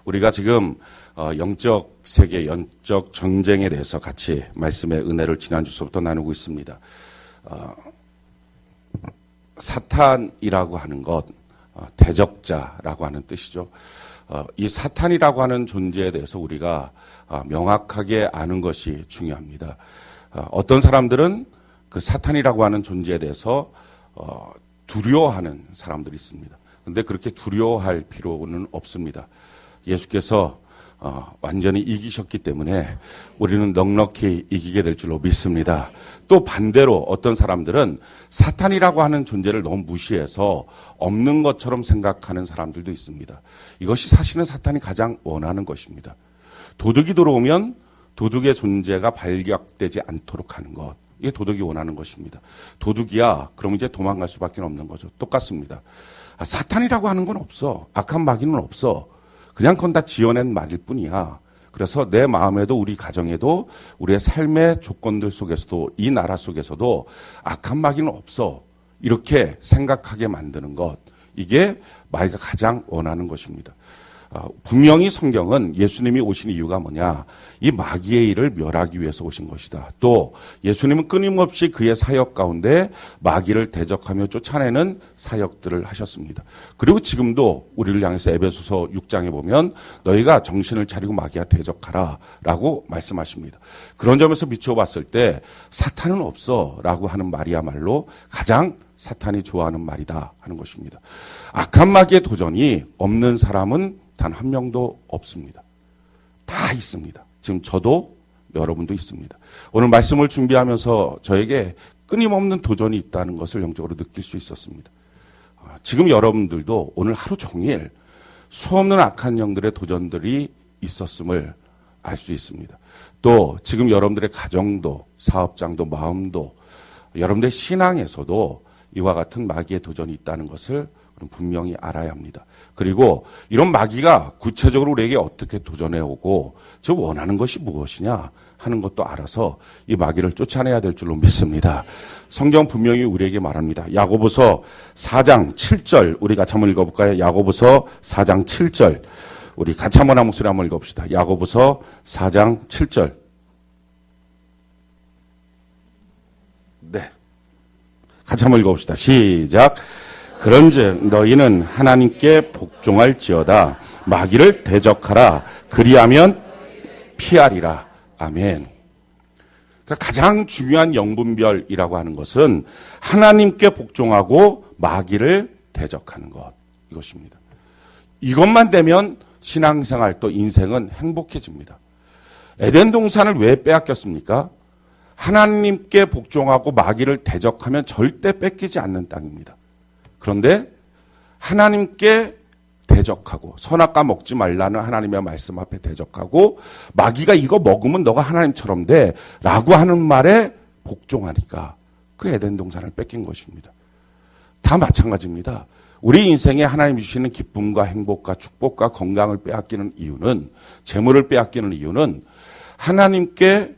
우리가 지금 영적 세계, 영적 전쟁에 대해서 같이 말씀의 은혜를 지난주서부터 나누고 있습니다. 사탄이라고 하는 것, 대적자라고 하는 뜻이죠. 이 사탄이라고 하는 존재에 대해서 우리가 명확하게 아는 것이 중요합니다. 어떤 사람들은 그 사탄이라고 하는 존재에 대해서 두려워하는 사람들이 있습니다. 그런데 그렇게 두려워할 필요는 없습니다. 예수께서 완전히 이기셨기 때문에 우리는 넉넉히 이기게 될 줄로 믿습니다. 또 반대로 어떤 사람들은 사탄이라고 하는 존재를 너무 무시해서 없는 것처럼 생각하는 사람들도 있습니다. 이것이 사실은 사탄이 가장 원하는 것입니다. 도둑이 들어오면 도둑의 존재가 발각되지 않도록 하는 것. 이게 도둑이 원하는 것입니다. 도둑이야, 그럼 이제 도망갈 수밖에 없는 거죠. 똑같습니다. 사탄이라고 하는 건 없어. 악한 마귀는 없어. 그냥 그건 다 지어낸 말일 뿐이야. 그래서 내 마음에도 우리 가정에도 우리의 삶의 조건들 속에서도 이 나라 속에서도 악한 마귀는 없어. 이렇게 생각하게 만드는 것. 이게 마귀가 가장 원하는 것입니다. 분명히 성경은 예수님이 오신 이유가 뭐냐? 이 마귀의 일을 멸하기 위해서 오신 것이다. 또 예수님은 끊임없이 그의 사역 가운데 마귀를 대적하며 쫓아내는 사역들을 하셨습니다. 그리고 지금도 우리를 향해서 에베소서 6장에 보면 너희가 정신을 차리고 마귀와 대적하라 라고 말씀하십니다. 그런 점에서 비춰봤을 때 사탄은 없어 라고 하는 말이야말로 가장 사탄이 좋아하는 말이다 하는 것입니다. 악한 마귀의 도전이 없는 사람은 단 한 명도 없습니다. 다 있습니다. 지금 저도 여러분도 있습니다. 오늘 말씀을 준비하면서 저에게 끊임없는 도전이 있다는 것을 영적으로 느낄 수 있었습니다. 지금 여러분들도 오늘 하루 종일 수없는 악한 영들의 도전들이 있었음을 알 수 있습니다. 또 지금 여러분들의 가정도 사업장도 마음도 여러분들의 신앙에서도 이와 같은 마귀의 도전이 있다는 것을 분명히 알아야 합니다. 그리고 이런 마귀가 구체적으로 우리에게 어떻게 도전해 오고 저 원하는 것이 무엇이냐 하는 것도 알아서 이 마귀를 쫓아내야 될 줄로 믿습니다. 성경 분명히 우리에게 말합니다. 야고보서 4장 7절 우리 같이 한번 읽어볼까요? 야고보서 4장 7절 우리 같이 한번 한 목소리 한번 읽어봅시다. 야고보서 4장 7절 네, 같이 한번 읽어봅시다. 시작. 그런즉 너희는 하나님께 복종할지어다 마귀를 대적하라 그리하면 피하리라. 아멘. 그러니까 가장 중요한 영분별이라고 하는 것은 하나님께 복종하고 마귀를 대적하는 것 이것입니다. 이것만 되면 신앙생활 또 인생은 행복해집니다. 에덴 동산을 왜 빼앗겼습니까? 하나님께 복종하고 마귀를 대적하면 절대 뺏기지 않는 땅입니다. 그런데 하나님께 대적하고 선악과 먹지 말라는 하나님의 말씀 앞에 대적하고 마귀가 이거 먹으면 너가 하나님처럼 돼 라고 하는 말에 복종하니까 그 에덴 동산을 뺏긴 것입니다. 다 마찬가지입니다. 우리 인생에 하나님 주시는 기쁨과 행복과 축복과 건강을 빼앗기는 이유는 재물을 빼앗기는 이유는 하나님께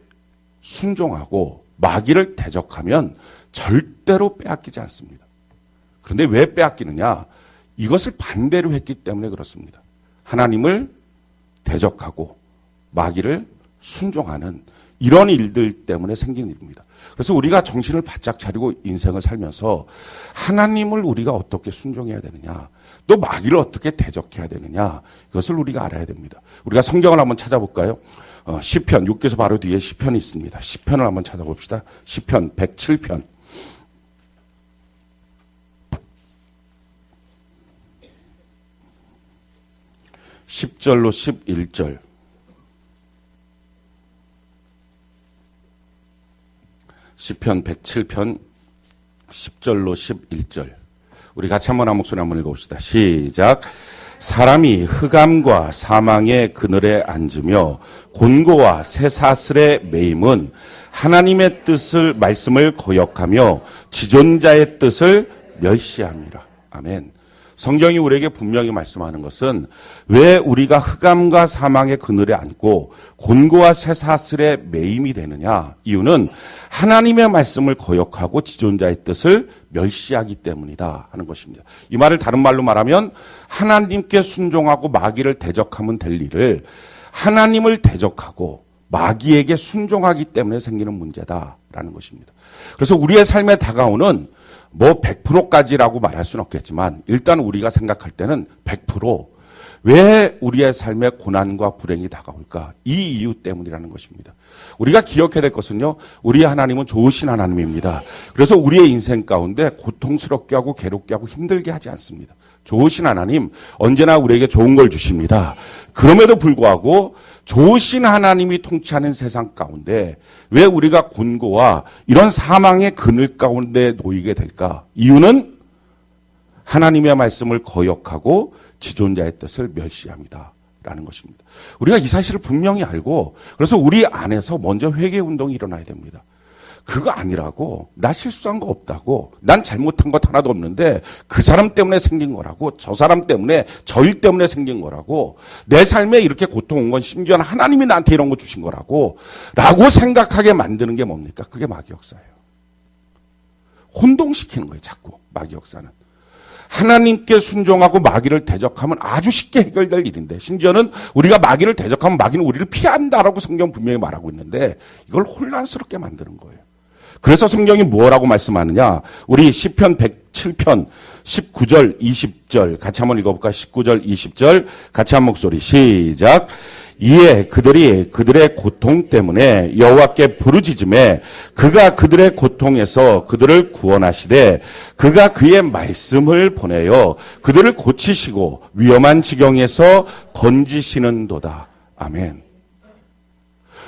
순종하고 마귀를 대적하면 절대로 빼앗기지 않습니다. 그런데 왜 빼앗기느냐? 이것을 반대로 했기 때문에 그렇습니다. 하나님을 대적하고 마귀를 순종하는 이런 일들 때문에 생긴 일입니다. 그래서 우리가 정신을 바짝 차리고 인생을 살면서 하나님을 우리가 어떻게 순종해야 되느냐, 또 마귀를 어떻게 대적해야 되느냐, 이것을 우리가 알아야 됩니다. 우리가 성경을 한번 찾아볼까요? 시편, 6개서 바로 뒤에 시편이 있습니다. 시편을 한번 찾아봅시다. 시편 107편. 10절로 11절. 시편 107편 10절로 11절. 우리 같이 한번 한 목소리 한번 읽어봅시다. 시작. 사람이 흑암과 사망의 그늘에 앉으며 곤고와 쇠사슬에 매임은 하나님의 뜻을 말씀을 거역하며 지존자의 뜻을 멸시함이라. 아멘. 성경이 우리에게 분명히 말씀하는 것은 왜 우리가 흑암과 사망의 그늘에 앉고 곤고와 쇠사슬에 매임이 되느냐. 이유는 하나님의 말씀을 거역하고 지존자의 뜻을 멸시하기 때문이다 하는 것입니다. 이 말을 다른 말로 말하면 하나님께 순종하고 마귀를 대적하면 될 일을 하나님을 대적하고 마귀에게 순종하기 때문에 생기는 문제다라는 것입니다. 그래서 우리의 삶에 다가오는 100%까지라고 말할 수는 없겠지만 일단 우리가 생각할 때는 100%왜 우리의 삶에 고난과 불행이 다가올까? 이 이유 때문이라는 것입니다. 우리가 기억해야 될 것은요. 우리 하나님은 좋으신 하나님입니다. 그래서 우리의 인생 가운데 고통스럽게 하고 괴롭게 하고 힘들게 하지 않습니다. 좋으신 하나님 언제나 우리에게 좋은 걸 주십니다. 그럼에도 불구하고 좋으신 하나님이 통치하는 세상 가운데 왜 우리가 곤고와 이런 사망의 그늘 가운데 놓이게 될까? 이유는 하나님의 말씀을 거역하고 지존자의 뜻을 멸시합니다. 라는 것입니다. 우리가 이 사실을 분명히 알고 그래서 우리 안에서 먼저 회개 운동이 일어나야 됩니다. 그거 아니라고 나 실수한 거 없다고 난 잘못한 것 하나도 없는데 그 사람 때문에 생긴 거라고 저 사람 때문에 저 일 때문에 생긴 거라고 내 삶에 이렇게 고통 온 건 심지어는 하나님이 나한테 이런 거 주신 거라고 라고 생각하게 만드는 게 뭡니까? 그게 마귀 역사예요. 혼동시키는 거예요. 자꾸 마귀 역사는. 하나님께 순종하고 마귀를 대적하면 아주 쉽게 해결될 일인데 심지어는 우리가 마귀를 대적하면 마귀는 우리를 피한다라고 성경 분명히 말하고 있는데 이걸 혼란스럽게 만드는 거예요. 그래서 성경이 뭐라고 말씀하느냐. 우리 시편 107편 19절 20절 같이 한번 읽어볼까. 19절 20절 같이 한 목소리 시작. 이에 그들이 그들의 고통 때문에 여호와께 부르짖음에 그가 그들의 고통에서 그들을 구원하시되 그가 그의 말씀을 보내어 그들을 고치시고 위험한 지경에서 건지시는도다. 아멘.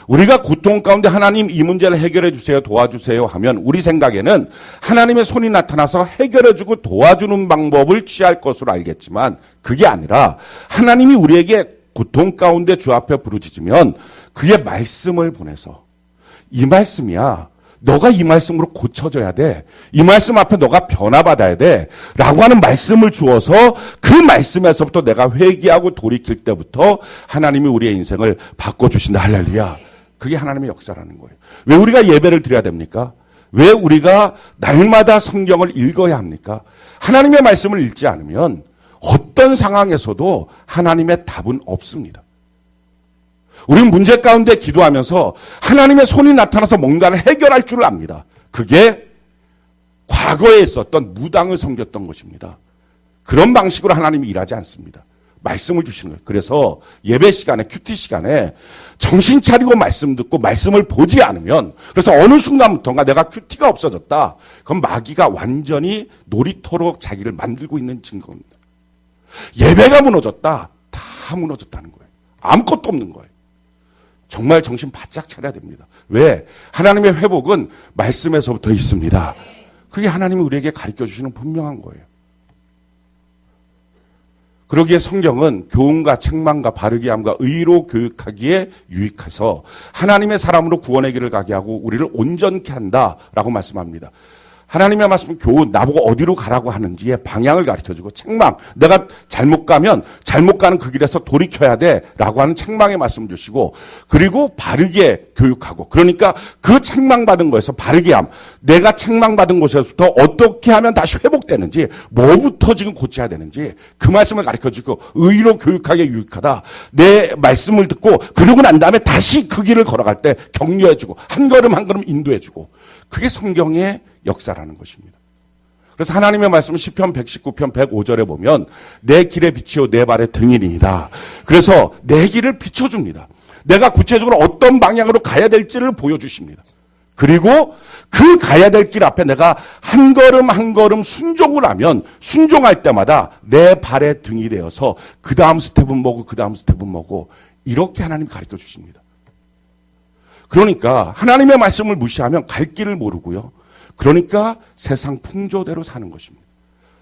우리가 고통 가운데 하나님 이 문제를 해결해 주세요, 도와주세요 하면 우리 생각에는 하나님의 손이 나타나서 해결해 주고 도와주는 방법을 취할 것으로 알겠지만 그게 아니라 하나님이 우리에게 고통 가운데 주 앞에 부르짖으면 그의 말씀을 보내서 이 말씀이야. 너가 이 말씀으로 고쳐져야 돼. 이 말씀 앞에 너가 변화받아야 돼. 라고 하는 말씀을 주어서 그 말씀에서부터 내가 회개하고 돌이킬 때부터 하나님이 우리의 인생을 바꿔주신다. 할렐루야. 그게 하나님의 역사라는 거예요. 왜 우리가 예배를 드려야 됩니까? 왜 우리가 날마다 성경을 읽어야 합니까? 하나님의 말씀을 읽지 않으면 어떤 상황에서도 하나님의 답은 없습니다. 우리는 문제 가운데 기도하면서 하나님의 손이 나타나서 뭔가를 해결할 줄 압니다. 그게 과거에 있었던 무당을 섬겼던 것입니다. 그런 방식으로 하나님이 일하지 않습니다. 말씀을 주시는 거예요. 그래서 예배 시간에 큐티 시간에 정신 차리고 말씀 듣고 말씀을 보지 않으면 그래서 어느 순간부터가 내가 큐티가 없어졌다. 그럼 마귀가 완전히 놀이터로 자기를 만들고 있는 증거입니다. 예배가 무너졌다. 다 무너졌다는 거예요. 아무것도 없는 거예요. 정말 정신 바짝 차려야 됩니다. 왜? 하나님의 회복은 말씀에서부터 있습니다. 그게 하나님이 우리에게 가르쳐 주시는 분명한 거예요. 그러기에 성경은 교훈과 책망과 바르게 함과 의로 교육하기에 유익해서 하나님의 사람으로 구원의 길을 가게 하고 우리를 온전케 한다라고 말씀합니다. 하나님의 말씀은 교훈, 나보고 어디로 가라고 하는지의 방향을 가르쳐주고 책망, 내가 잘못 가면 잘못 가는 그 길에서 돌이켜야 돼라고 하는 책망의 말씀을 주시고 그리고 바르게 교육하고 그러니까 그 책망받은 거에서 바르게 함, 내가 책망받은 곳에서부터 어떻게 하면 다시 회복되는지 뭐부터 지금 고쳐야 되는지 그 말씀을 가르쳐주고 의로 교육하게 유익하다. 내 말씀을 듣고 그러고 난 다음에 다시 그 길을 걸어갈 때 격려해주고 한 걸음 한 걸음 인도해주고 그게 성경의 역사라는 것입니다. 그래서 하나님의 말씀은 시편 119편 105절에 보면 내 길에 비치어 내 발의 등이니이다. 그래서 내 길을 비춰줍니다. 내가 구체적으로 어떤 방향으로 가야 될지를 보여주십니다. 그리고 그 가야 될 길 앞에 내가 한 걸음 한 걸음 순종을 하면 순종할 때마다 내 발의 등이 되어서 그 다음 스텝은 뭐고 그 다음 스텝은 뭐고 이렇게 하나님 가르쳐 주십니다. 그러니까 하나님의 말씀을 무시하면 갈 길을 모르고요. 그러니까 세상 풍조대로 사는 것입니다.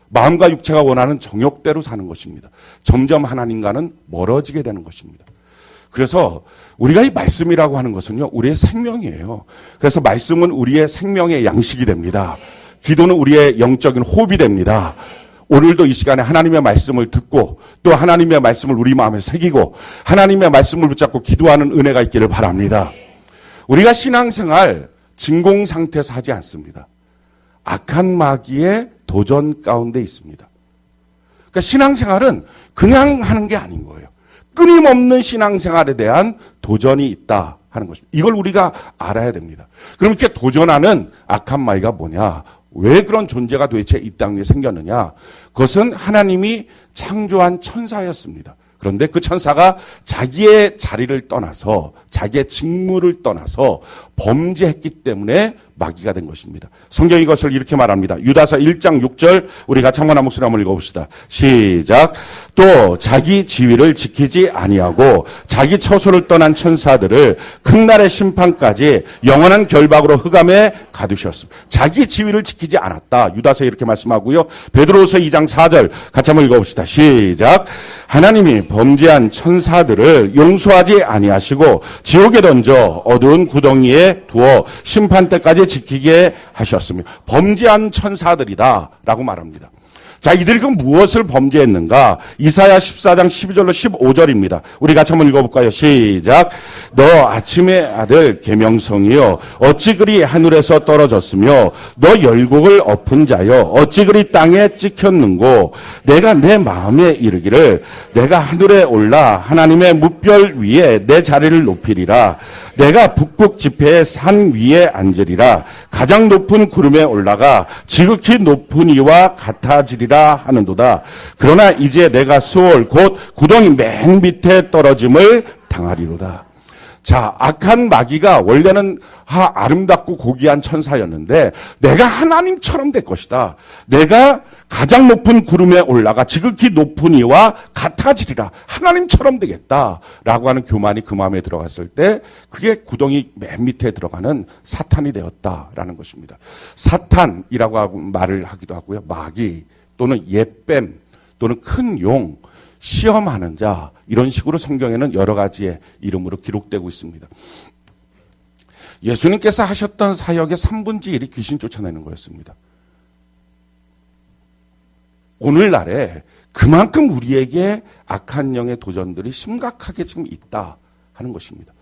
마음과 육체가 원하는 정욕대로 사는 것입니다. 점점 하나님과는 멀어지게 되는 것입니다. 그래서 우리가 이 말씀이라고 하는 것은요, 우리의 생명이에요. 그래서 말씀은 우리의 생명의 양식이 됩니다. 기도는 우리의 영적인 호흡이 됩니다. 오늘도 이 시간에 하나님의 말씀을 듣고 또 하나님의 말씀을 우리 마음에 새기고 하나님의 말씀을 붙잡고 기도하는 은혜가 있기를 바랍니다. 우리가 신앙생활 진공 상태에서 하지 않습니다. 악한 마귀의 도전 가운데 있습니다. 그러니까 신앙생활은 그냥 하는 게 아닌 거예요. 끊임없는 신앙생활에 대한 도전이 있다 하는 것입니다. 이걸 우리가 알아야 됩니다. 그럼 이렇게 도전하는 악한 마귀가 뭐냐? 왜 그런 존재가 도대체 이 땅 위에 생겼느냐? 그것은 하나님이 창조한 천사였습니다. 그런데 그 천사가 자기의 자리를 떠나서 자기의 직무를 떠나서 범죄했기 때문에 마귀가 된 것입니다. 성경이 이것을 이렇게 말합니다. 유다서 1장 6절 우리 같이 한번 목소리 한번 읽어봅시다. 시작. 또 자기 지위를 지키지 아니하고 자기 처소를 떠난 천사들을 큰 날의 심판까지 영원한 결박으로 흑암에 가두셨습니다. 자기 지위를 지키지 않았다. 유다서 이렇게 말씀하고요. 베드로서 2장 4절 같이 한번 읽어봅시다. 시작. 하나님이 범죄한 천사들을 용서하지 아니하시고 지옥에 던져 어두운 구덩이에 두어 심판 때까지 지키게 하셨습니다. 범죄한 천사들이다 라고 말합니다. 자, 이들이 그럼 무엇을 범죄했는가? 이사야 14장 12절로 15절입니다. 우리 같이 한번 읽어볼까요? 시작. 너 아침의 아들 계명성이여 어찌 그리 하늘에서 떨어졌으며 너 열국을 엎은 자여 어찌 그리 땅에 찍혔는고 내가 내 마음에 이르기를 내가 하늘에 올라 하나님의 뭇별 위에 내 자리를 높이리라. 내가 북극 지폐의 산 위에 앉으리라. 가장 높은 구름에 올라가 지극히 높은 이와 같아지리라 하는도다. 그러나 이제 내가 수월 곧 구덩이 맨 밑에 떨어짐을 당하리로다. 자, 악한 마귀가 원래는 아름답고 고귀한 천사였는데 내가 하나님처럼 될 것이다. 내가 가장 높은 구름에 올라가 지극히 높은 이와 같아지리라. 하나님처럼 되겠다라고 하는 교만이 그 마음에 들어갔을 때 그게 구덩이 맨 밑에 들어가는 사탄이 되었다라는 것입니다. 사탄이라고 하고 말을 하기도 하고요. 마귀 또는 옛뱀 또는 큰 용, 시험하는 자 이런 식으로 성경에는 여러 가지의 이름으로 기록되고 있습니다. 예수님께서 하셨던 사역의 3분의 1이 귀신 쫓아내는 거였습니다. 오늘날에 그만큼 우리에게 악한 영의 도전들이 심각하게 지금 있다 하는 것입니다.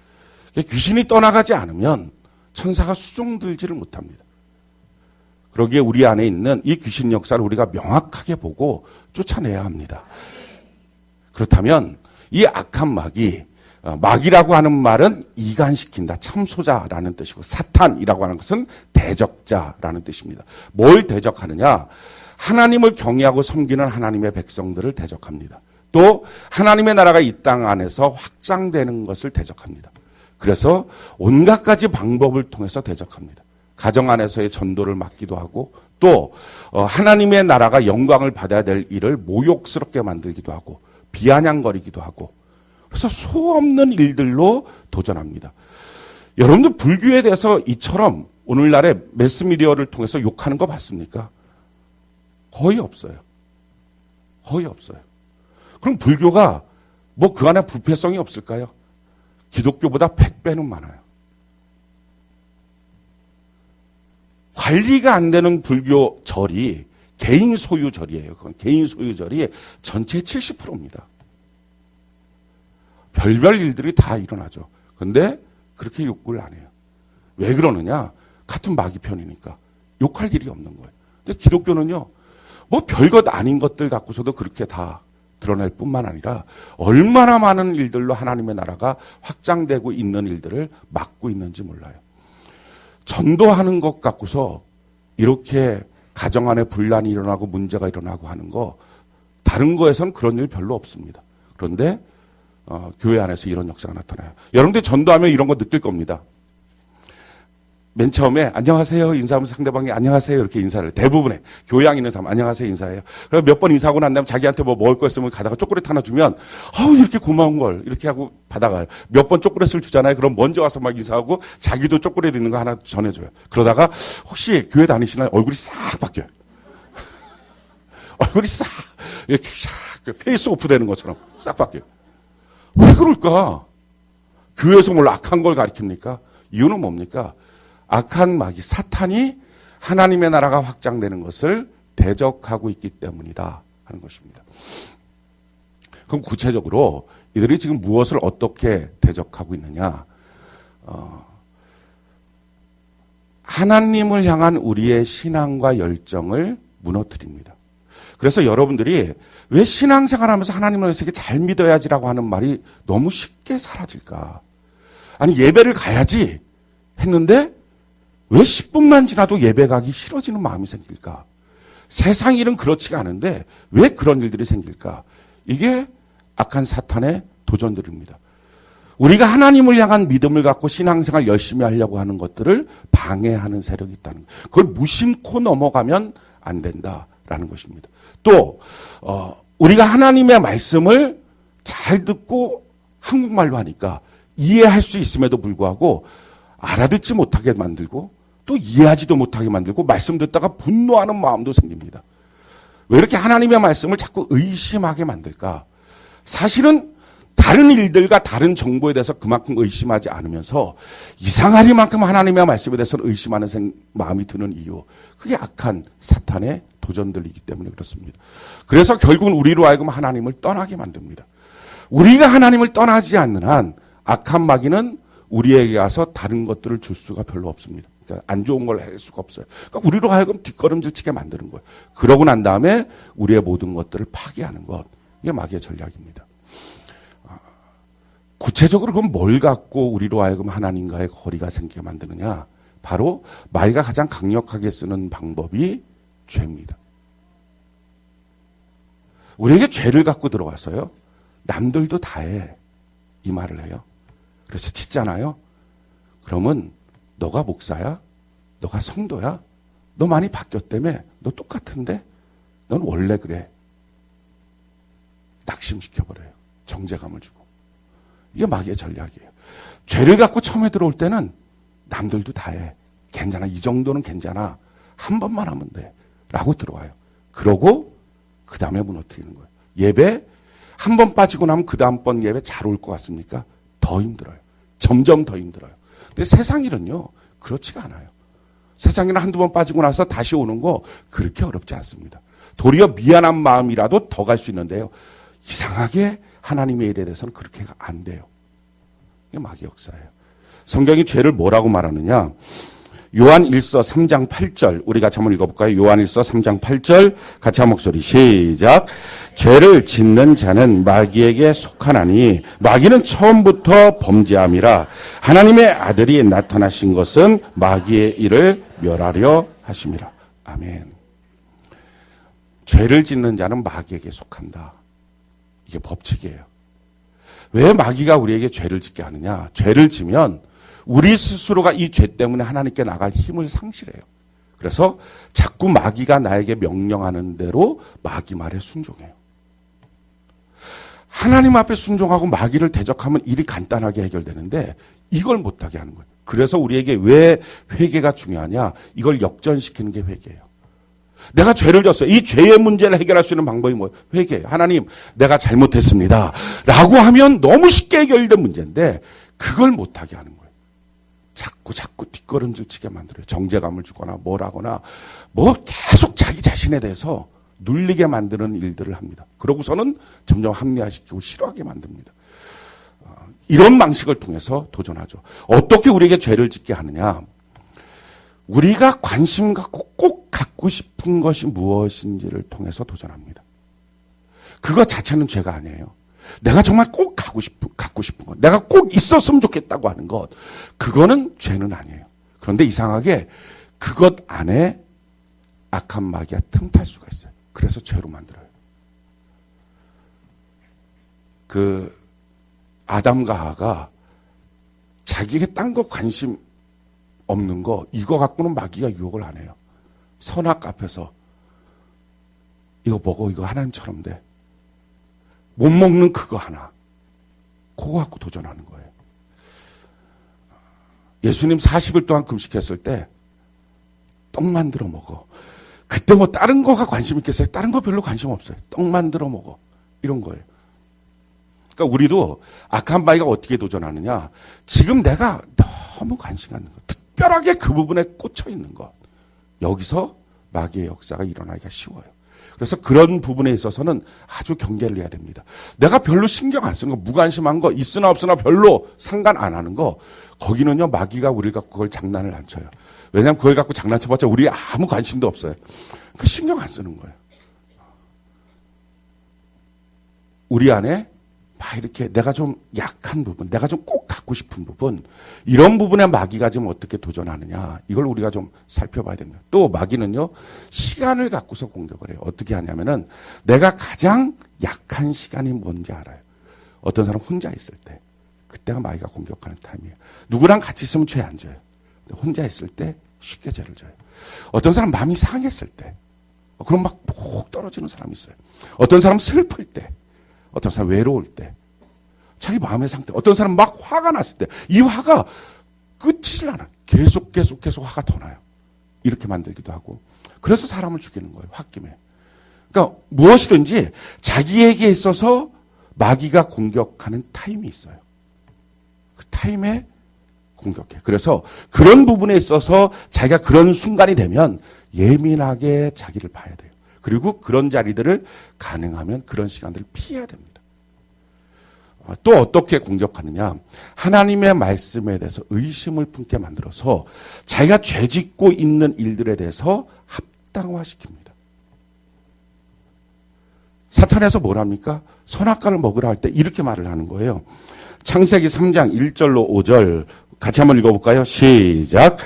귀신이 떠나가지 않으면 천사가 수종들지를 못합니다. 그러기에 우리 안에 있는 이 귀신 역사를 우리가 명확하게 보고 쫓아내야 합니다. 그렇다면 이 악한 마귀, 마귀라고 하는 말은 이간시킨다, 참소자라는 뜻이고 사탄이라고 하는 것은 대적자라는 뜻입니다. 뭘 대적하느냐? 하나님을 경외하고 섬기는 하나님의 백성들을 대적합니다. 또 하나님의 나라가 이 땅 안에서 확장되는 것을 대적합니다. 그래서 온갖 가지 방법을 통해서 대적합니다. 가정 안에서의 전도를 막기도 하고 또 하나님의 나라가 영광을 받아야 될 일을 모욕스럽게 만들기도 하고 비아냥거리기도 하고 그래서 수없는 일들로 도전합니다. 여러분들 불교에 대해서 이처럼 오늘날의 매스미디어를 통해서 욕하는 거 봤습니까? 거의 없어요. 거의 없어요. 그럼 불교가 뭐 그 안에 부패성이 없을까요? 기독교보다 100배는 많아요. 관리가 안 되는 불교 절이 개인 소유 절이에요. 그건 개인 소유 절이 전체의 70%입니다. 별별 일들이 다 일어나죠. 그런데 그렇게 욕을 안 해요. 왜 그러느냐? 같은 마귀 편이니까. 욕할 일이 없는 거예요. 근데 기독교는요, 뭐 별것 아닌 것들 갖고서도 그렇게 다 드러낼 뿐만 아니라 얼마나 많은 일들로 하나님의 나라가 확장되고 있는 일들을 막고 있는지 몰라요. 전도하는 것 갖고서 이렇게 가정 안에 분란이 일어나고 문제가 일어나고 하는 거 다른 거에선 그런 일 별로 없습니다. 그런데 교회 안에서 이런 역사가 나타나요. 여러분들 전도하면 이런 거 느낄 겁니다. 맨 처음에 안녕하세요 인사하면 상대방이 안녕하세요 이렇게 인사를 대부분의 교회 안에 있는 사람 안녕하세요 인사해요. 그래서 몇 번 인사하고 난 다음에 자기한테 뭐 먹을 거 있으면 가다가 초콜릿 하나 주면 이렇게 고마운 걸 이렇게 하고 받아가요. 몇 번 초콜릿을 주잖아요. 그럼 먼저 와서 막 인사하고 자기도 초콜릿 있는 거 하나 전해줘요. 그러다가 혹시 교회 다니시나요? 얼굴이 싹 바뀌어요. 얼굴이 싹 이렇게 싹 페이스 오프 되는 것처럼 싹 바뀌어요. 왜 그럴까? 교회에서 뭘 악한 걸 가르칩니까? 이유는 뭡니까? 악한 마귀 사탄이 하나님의 나라가 확장되는 것을 대적하고 있기 때문이다 하는 것입니다. 그럼 구체적으로 이들이 지금 무엇을 어떻게 대적하고 있느냐? 하나님을 향한 우리의 신앙과 열정을 무너뜨립니다. 그래서 여러분들이 왜 신앙생활하면서 하나님을 세계 잘 믿어야지라고 하는 말이 너무 쉽게 사라질까? 아니 예배를 가야지 했는데 왜 10분만 지나도 예배 가기 싫어지는 마음이 생길까? 세상 일은 그렇지가 않은데 왜 그런 일들이 생길까? 이게 악한 사탄의 도전들입니다. 우리가 하나님을 향한 믿음을 갖고 신앙생활 열심히 하려고 하는 것들을 방해하는 세력이 있다는 거예요. 그걸 무심코 넘어가면 안 된다라는 것입니다. 또 우리가 하나님의 말씀을 잘 듣고 한국말로 하니까 이해할 수 있음에도 불구하고 알아듣지 못하게 만들고 또 이해하지도 못하게 만들고 말씀 듣다가 분노하는 마음도 생깁니다. 왜 이렇게 하나님의 말씀을 자꾸 의심하게 만들까? 사실은 다른 일들과 다른 정보에 대해서 그만큼 의심하지 않으면서 이상하리만큼 하나님의 말씀에 대해서는 의심하는 마음이 드는 이유, 그게 악한 사탄의 도전들이기 때문에 그렇습니다. 그래서 결국은 우리로 하여금 하나님을 떠나게 만듭니다. 우리가 하나님을 떠나지 않는 한 악한 마귀는 우리에게 가서 다른 것들을 줄 수가 별로 없습니다. 그러니까 안 좋은 걸 할 수가 없어요. 그러니까 우리로 하여금 뒷걸음질 치게 만드는 거예요. 그러고 난 다음에 우리의 모든 것들을 파괴하는 것, 이게 마귀의 전략입니다. 구체적으로 그럼 뭘 갖고 우리로 하여금 하나님과의 거리가 생기게 만드느냐? 바로 마귀가 가장 강력하게 쓰는 방법이 죄입니다. 우리에게 죄를 갖고 들어가서요, 남들도 다 해, 이 말을 해요. 그래서 짓잖아요. 그러면 너가 목사야? 너가 성도야? 너 많이 바뀌었다며? 너 똑같은데? 넌 원래 그래. 낙심시켜버려요. 정죄감을 주고. 이게 마귀의 전략이에요. 죄를 갖고 처음에 들어올 때는 남들도 다 해. 괜찮아. 이 정도는 괜찮아. 한 번만 하면 돼. 라고 들어와요. 그러고 그 다음에 무너뜨리는 거예요. 예배 한 번 빠지고 나면 그 다음번 예배 잘 올 것 같습니까? 더 힘들어요. 점점 더 힘들어요. 근데 세상 일은요, 그렇지가 않아요. 세상 일은 한두 번 빠지고 나서 다시 오는 거 그렇게 어렵지 않습니다. 도리어 미안한 마음이라도 더 갈 수 있는데요. 이상하게 하나님의 일에 대해서는 그렇게 안 돼요. 이게 마귀 역사예요. 성경이 죄를 뭐라고 말하느냐? 요한 1서 3장 8절 우리 같이 한번 읽어볼까요? 요한 1서 3장 8절 같이 한 목소리 시작. 죄를 짓는 자는 마귀에게 속하나니 마귀는 처음부터 범죄함이라. 하나님의 아들이 나타나신 것은 마귀의 일을 멸하려 하심이라. 아멘. 죄를 짓는 자는 마귀에게 속한다. 이게 법칙이에요. 왜 마귀가 우리에게 죄를 짓게 하느냐? 죄를 지면 우리 스스로가 이 죄 때문에 하나님께 나갈 힘을 상실해요. 그래서 자꾸 마귀가 나에게 명령하는 대로 마귀 말에 순종해요. 하나님 앞에 순종하고 마귀를 대적하면 일이 간단하게 해결되는데 이걸 못하게 하는 거예요. 그래서 우리에게 왜 회개가 중요하냐? 이걸 역전시키는 게 회개예요. 내가 죄를 졌어요. 이 죄의 문제를 해결할 수 있는 방법이 뭐예요? 회개예요. 하나님, 내가 잘못했습니다. 라고 하면 너무 쉽게 해결된 문제인데 그걸 못하게 하는 거예요. 자꾸 뒷걸음질 치게 만들어요. 정죄감을 주거나 뭘 하거나 계속 자기 자신에 대해서 눌리게 만드는 일들을 합니다. 그러고서는 점점 합리화시키고 싫어하게 만듭니다. 이런 방식을 통해서 도전하죠. 어떻게 우리에게 죄를 짓게 하느냐? 우리가 관심 갖고 꼭 갖고 싶은 것이 무엇인지를 통해서 도전합니다. 그것 자체는 죄가 아니에요. 내가 정말 꼭 갖고 싶은 것, 내가 꼭 있었으면 좋겠다고 하는 것, 그거는 죄는 아니에요. 그런데 이상하게 그것 안에 악한 마귀가 틈탈 수가 있어요. 그래서 죄로 만들어요. 아담과 하와가 자기에게 딴 거 관심 없는 거, 이거 갖고는 마귀가 유혹을 안 해요. 선악 앞에서 이거 먹어, 이거 하나님처럼 돼. 못 먹는 그거 하나. 그거 갖고 도전하는 거예요. 예수님 40일 동안 금식했을 때 떡 만들어 먹어. 그때 다른 거가 관심 있겠어요? 다른 거 별로 관심 없어요. 떡 만들어 먹어. 이런 거예요. 그러니까 우리도 악한 마귀가 어떻게 도전하느냐? 지금 내가 너무 관심 갖는 거, 특별하게 그 부분에 꽂혀 있는 것, 여기서 마귀의 역사가 일어나기가 쉬워요. 그래서 그런 부분에 있어서는 아주 경계를 해야 됩니다. 내가 별로 신경 안 쓰는 거, 무관심한 거, 있으나 없으나 별로 상관 안 하는 거, 거기는요, 마귀가 우리를 갖고 그걸 장난을 안 쳐요. 왜냐하면 그걸 갖고 장난쳐봤자 우리 아무 관심도 없어요. 그 신경 안 쓰는 거예요. 우리 안에 막 이렇게 내가 좀 약한 부분, 내가 좀 꼭 갖고 싶은 부분, 이런 부분에 마귀가 지금 어떻게 도전하느냐, 이걸 우리가 좀 살펴봐야 됩니다. 또 마귀는요, 시간을 갖고서 공격을 해요. 어떻게 하냐면은 내가 가장 약한 시간이 뭔지 알아요. 어떤 사람 혼자 있을 때, 그때가 마귀가 공격하는 타임이에요. 누구랑 같이 있으면 죄 안 져요. 혼자 있을 때 쉽게 죄를 져요. 어떤 사람 마음이 상했을 때, 그럼 막 푹 떨어지는 사람이 있어요. 어떤 사람 슬플 때, 어떤 사람 외로울 때, 자기 마음의 상태, 어떤 사람 막 화가 났을 때, 이 화가 끝이질 않아요. 계속 화가 더 나요. 이렇게 만들기도 하고. 그래서 사람을 죽이는 거예요, 홧김에. 그러니까 무엇이든지 자기에게 있어서 마귀가 공격하는 타임이 있어요. 그 타임에 공격해. 그래서 그런 부분에 있어서 자기가 그런 순간이 되면 예민하게 자기를 봐야 돼요. 그리고 그런 자리들을 가능하면 그런 시간들을 피해야 됩니다. 또 어떻게 공격하느냐. 하나님의 말씀에 대해서 의심을 품게 만들어서 자기가 죄짓고 있는 일들에 대해서 합당화시킵니다. 사탄에서 뭘 합니까? 선악과를 먹으라 할 때 이렇게 말을 하는 거예요. 창세기 3장 1절로 5절 같이 한번 읽어볼까요? 시작.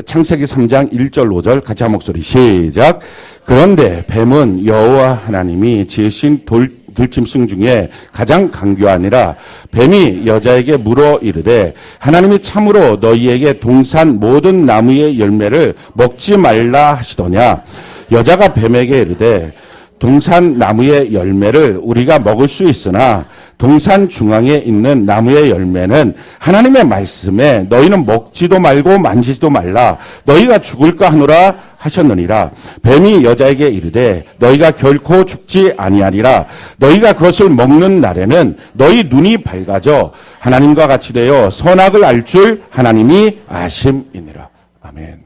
창세기 3장 1절 5절 같이 한 목소리 시작. 그런데 뱀은 여호와 하나님이 지으신 들짐승 중에 가장 강교하니라. 뱀이 여자에게 물어 이르되 하나님이 참으로 너희에게 동산 모든 나무의 열매를 먹지 말라 하시더냐. 여자가 뱀에게 이르되 동산 나무의 열매를 우리가 먹을 수 있으나 동산 중앙에 있는 나무의 열매는 하나님의 말씀에 너희는 먹지도 말고 만지지도 말라 너희가 죽을까 하노라 하셨느니라. 뱀이 여자에게 이르되 너희가 결코 죽지 아니하리라. 너희가 그것을 먹는 날에는 너희 눈이 밝아져 하나님과 같이 되어 선악을 알 줄 하나님이 아심이니라. 아멘.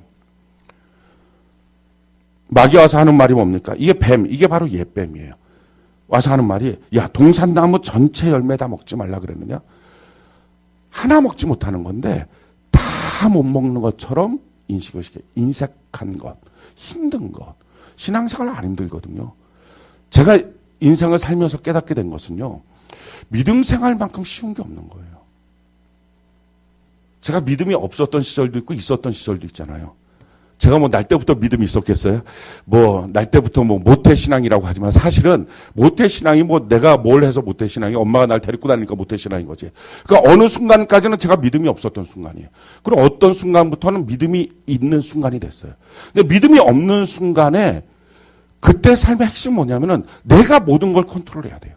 마귀 와서 하는 말이 뭡니까? 이게 뱀, 이게 바로 옛뱀이에요. 와서 하는 말이, 야, 동산나무 전체 열매 다 먹지 말라 그랬느냐? 하나 먹지 못하는 건데 다 못 먹는 것처럼 인식을 시켜요. 인색한 것, 힘든 것. 신앙생활 안 힘들거든요. 제가 인생을 살면서 깨닫게 된 것은요, 믿음 생활만큼 쉬운 게 없는 거예요. 제가 믿음이 없었던 시절도 있고 있었던 시절도 있잖아요. 제가 날 때부터 믿음이 있었겠어요? 날 때부터 모태신앙이라고 하지만 사실은 모태신앙이 내가 뭘 해서 모태신앙이 엄마가 날 데리고 다니니까 모태신앙인 거지. 그러니까 어느 순간까지는 제가 믿음이 없었던 순간이에요. 그리고 어떤 순간부터는 믿음이 있는 순간이 됐어요. 근데 믿음이 없는 순간에 그때 삶의 핵심은 뭐냐면은 내가 모든 걸 컨트롤해야 돼요.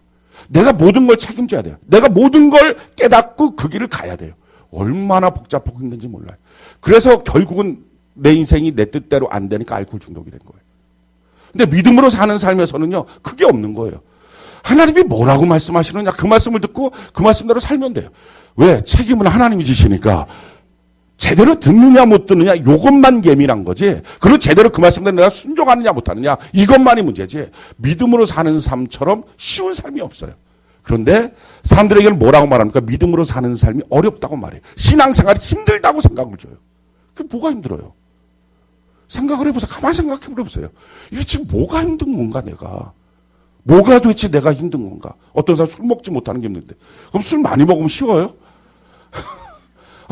내가 모든 걸 책임져야 돼요. 내가 모든 걸 깨닫고 그 길을 가야 돼요. 얼마나 복잡하고 힘든지 몰라요. 그래서 결국은 내 인생이 내 뜻대로 안 되니까 알코올 중독이 된 거예요. 근데 믿음으로 사는 삶에서는요, 그게 없는 거예요. 하나님이 뭐라고 말씀하시느냐, 그 말씀을 듣고 그 말씀대로 살면 돼요. 왜? 책임은 하나님이 지시니까. 제대로 듣느냐 못 듣느냐 이것만 예민한 거지. 그리고 제대로 그 말씀대로 내가 순종하느냐 못하느냐 이것만이 문제지. 믿음으로 사는 삶처럼 쉬운 삶이 없어요. 그런데 사람들에게는 뭐라고 말합니까? 믿음으로 사는 삶이 어렵다고 말해요. 신앙생활이 힘들다고 생각을 줘요. 그게 뭐가 힘들어요? 생각을 해보세요. 가만히 생각해 보세요. 이게 지금 뭐가 힘든 건가 내가? 뭐가 도대체 내가 힘든 건가? 어떤 사람 술 먹지 못하는 게 힘든데. 그럼 술 많이 먹으면 쉬워요?